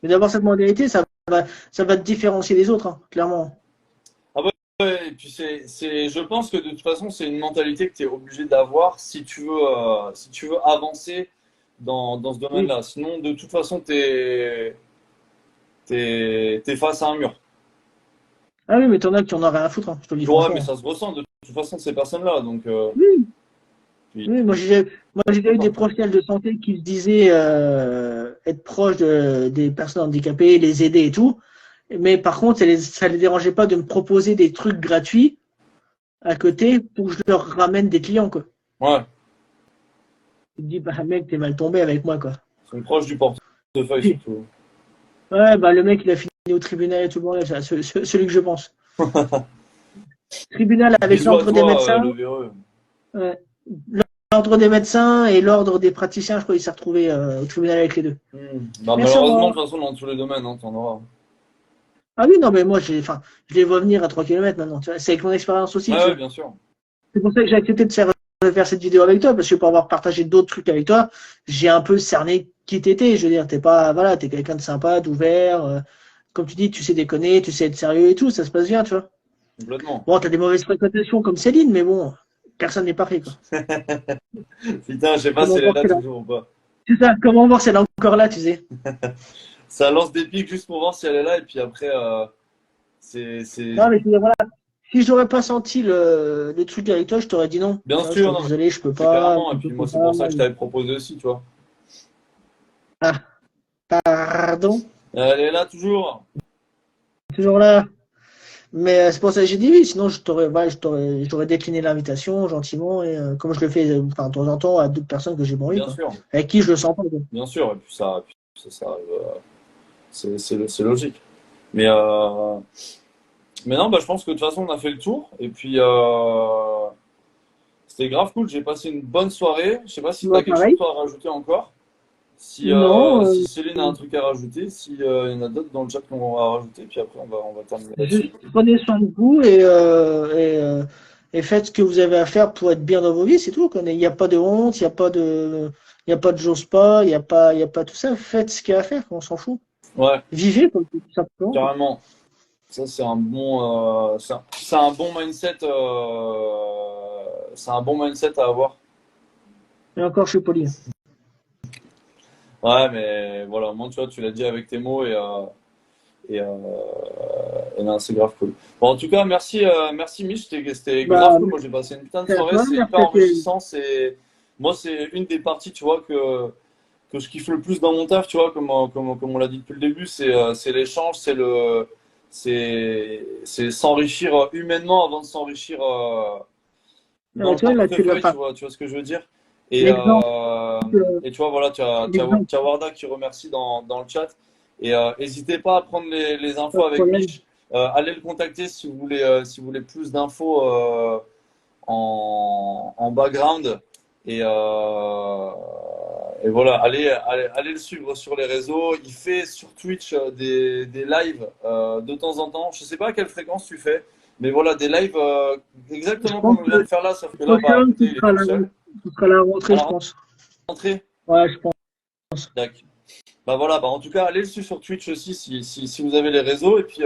Mais d'avoir cette modalité, ça va te différencier des autres, hein, clairement. Ah ouais, ouais, et puis je pense que de toute façon, c'est une mentalité que tu es obligé d'avoir si tu veux avancer dans ce Oui. domaine-là. Sinon, de toute façon, t'es face à un mur. Ah oui, mais t'en as qui en ont rien à foutre, hein, je te le dis Ouais, mais franchement. ça se ressent de toute façon, ces personnes-là. Donc, Oui, puis, oui, moi j'ai déjà eu des professionnels de santé qui se disaient être proches des personnes handicapées, les aider et tout. Mais par contre, ça les dérangeait pas de me proposer des trucs gratuits à côté pour que je leur ramène des clients, quoi. ouais, Tu te dis, bah mec, t'es mal tombé avec moi, quoi. ils sont proches du portefeuille surtout. Ouais, bah le mec, il a fini au tribunal et tout le monde, c'est celui que je pense. Tribunal avec Bisous à l'ordre des toi, médecins, le véreux. ouais. L'ordre des médecins et l'ordre des praticiens, je crois qu'il s'est retrouvé au tribunal avec les deux. Bah, Merci, au malheureusement, de revoir. toute façon, dans tous les domaines, hein, t'en auras. Ah oui, non, mais moi, enfin, je les vois venir à 3 kilomètres maintenant. Tu vois, c'est avec mon expérience aussi, Ouais, tu ouais, vois. bien sûr. C'est pour ça que j'ai accepté de faire cette vidéo avec toi, parce que pour avoir partagé d'autres trucs avec toi, j'ai un peu cerné qui t'étais. Je veux dire, t'es pas, voilà, t'es quelqu'un de sympa, d'ouvert. Comme tu dis, tu sais déconner, tu sais être sérieux et tout, ça se passe bien, tu vois. Complètement. Bon, t'as des mauvaises fréquentations comme Céline, mais bon, personne n'est parfait, quoi. Putain, je sais pas si Comment elle est voir là si elle, toujours ou pas. c'est ça, comment voir si elle est encore là, tu sais. Ça lance des pics juste pour voir si elle est là, et puis après, c'est. Non, mais je veux dire, voilà, si je n'aurais pas senti le truc avec toi, je t'aurais dit non. Bien Tu vois, je sûr, serais non, désolé, je peux mais pas, carrément. Et je puis peux moi, c'est pas. pour ça que je t'avais proposé aussi, tu vois. Ah, pardon, Elle est là toujours. toujours là. Mais c'est pour ça que j'ai dit oui, sinon voilà, j'aurais décliné l'invitation gentiment, et comme je le fais enfin, de temps en temps à d'autres personnes que j'ai pas envie, Bien quoi. sûr, Avec qui je le sens pas, quoi. bien sûr. Et puis ça arrive, c'est logique. Mais, non, bah, je pense que de toute façon, on a fait le tour. Et puis, c'était grave cool. J'ai passé une bonne soirée. Je sais pas si tu Moi, as quelque chose pareil. toi, à rajouter encore. Si, Non, si Céline a un truc à rajouter, s'il y en a d'autres dans le chat qu'on va rajouter, puis après, on va terminer là-dessus. juste prenez soin de vous et faites ce que vous avez à faire pour être bien dans vos vies, c'est tout, quoi. Il n'y a pas de honte, il y a pas de j'ose pas, il y a pas tout ça. Faites ce qu'il y a à faire, on s'en fout. Ouais, Vivez, quoi, tout simplement, quoi. carrément. Ça, c'est un bon, c'est un bon mindset. C'est un bon mindset à avoir. Et encore, je suis poli. Ouais, mais voilà, au moins, tu vois, tu l'as dit avec tes mots et, euh, et non, c'est grave cool. Bon, en tout cas, merci Mich, c'était grave Bah, cool. Moi, j'ai passé une putain de merci à soirée, toi, c'est merci hyper à tes... enrichissant. Moi, c'est une des parties, tu vois, que je kiffe le plus dans mon taf, tu vois, comme on l'a dit depuis le début, c'est l'échange, c'est s'enrichir humainement avant de s'enrichir dans le Tu vois, là, portefeuille, tu vois ce que je veux dire. Et, l'exemple, et tu vois, voilà, l'exemple, tu as Warda qui remercie dans le chat. Et n'hésitez pas à prendre les pas infos de avec problème. Mich. Allez le contacter si vous voulez plus d'infos en background. Et, euh, et voilà, allez le suivre sur les réseaux. Il fait sur Twitch des lives de temps en temps. Je sais pas à quelle fréquence tu fais, mais voilà, des lives Je exactement comme pense on que vient de faire là, sauf que le là, bah, à prochain, côté, il est tout seul. ce sera la À rentrée, je la pense. rentrée, Ouais, je pense. tac. Bah voilà, bah en tout cas, allez le suivre sur Twitch aussi si vous avez les réseaux. Et puis,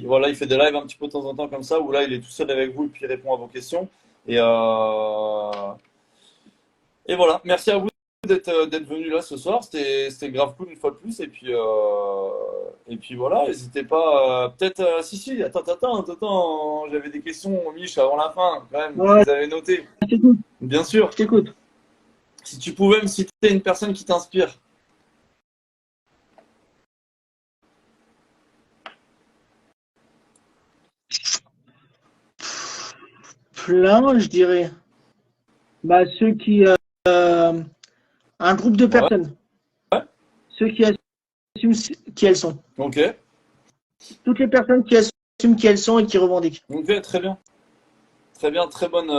voilà, il fait des lives un petit peu de temps en temps comme ça, où là, il est tout seul avec vous et puis il répond à vos questions. Et, et voilà, merci à vous d'être venu là ce soir. C'était grave cool une fois de plus. Et puis voilà, n'hésitez pas. Peut-être, si, attends, j'avais des questions, Mich, avant la fin, quand même. Je Ouais, les avais notées. je t'écoute, Bien sûr. je t'écoute. Si tu pouvais me citer une personne qui t'inspire. Plein, je dirais. Bah, un groupe de Ouais, personnes. Ceux qui assument qui elles sont. ok. Toutes les personnes qui assument qui elles sont et qui revendiquent. Ok, très bien. Très bien, très bonne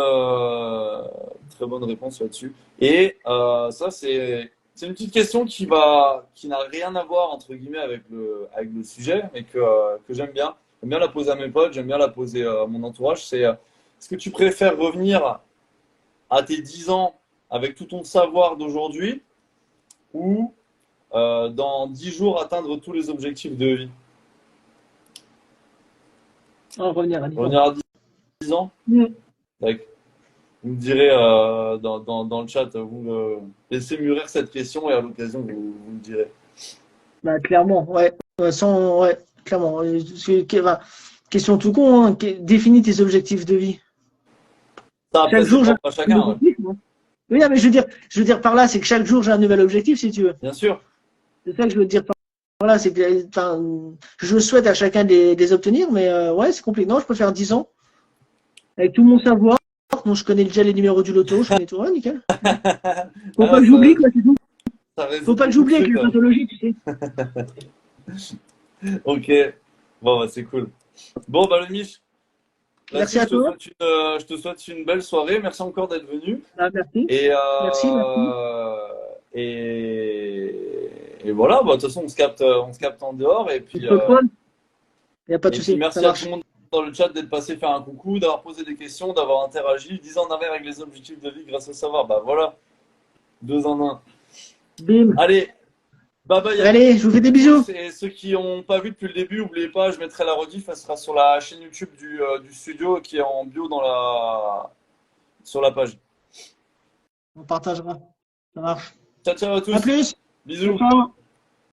réponse là-dessus. Et ça, c'est une petite question qui n'a rien à voir entre guillemets avec le sujet, mais que j'aime bien. J'aime bien la poser à mes potes, j'aime bien la poser à mon entourage. Est-ce que tu préfères revenir à tes 10 ans avec tout ton savoir d'aujourd'hui ou dans 10 jours atteindre tous les objectifs de vie? On va revenir à 10 ans. Revenir à 10 ans? Mm. D'accord. Vous me direz dans le chat, vous me laissez mûrir cette question et à l'occasion, vous me direz. Bah, clairement, ouais. Ouais, clairement. Enfin, question tout con, hein. Définis tes objectifs de vie. Ça, après, Chaque c'est jour, j'ai un propre à nouvel chacun, ouais. objectif. Moi. Oui, non, mais je veux dire par là, c'est que chaque jour, j'ai un nouvel objectif, si tu veux. Bien sûr. C'est ça que je veux dire par là. C'est que, enfin, je souhaite à chacun de les obtenir, mais ouais, c'est compliqué. Non, je préfère 10 ans. Avec tout mon savoir, bon, je connais déjà les numéros du loto, je connais tout. Ouais, nickel. Faut pas Ah, que j'oublie, quoi, c'est tout. ça Faut résout pas que beaucoup de j'oublie avec trucs, les hein. pathologies, tu sais. Ok. Bon, bah, c'est cool. Bon, bah, le Mich, Merci vas-y, à toi. je te souhaite une belle soirée. Merci encore d'être venu. Ah, merci. Et, Merci. et voilà, bah, de toute façon, on se capte en dehors. Une autre fois, il n'y a pas de Et puis souci. Ça merci à tout marche. le monde dans le chat d'être passé faire un coucou, d'avoir posé des questions, d'avoir interagi, 10 ans en arrière avec les objectifs de vie grâce au savoir. Bah voilà, deux en un. Bim. Allez, bye bye à Allez, je vous fais des bisous. tous. Et ceux qui n'ont pas vu depuis le début, n'oubliez pas, je mettrai la rediff, elle sera sur la chaîne YouTube du studio qui est en bio sur la page. On partagera. Ça marche. Ciao, ciao à À tous. plus. Ciao, Bisous. ciao.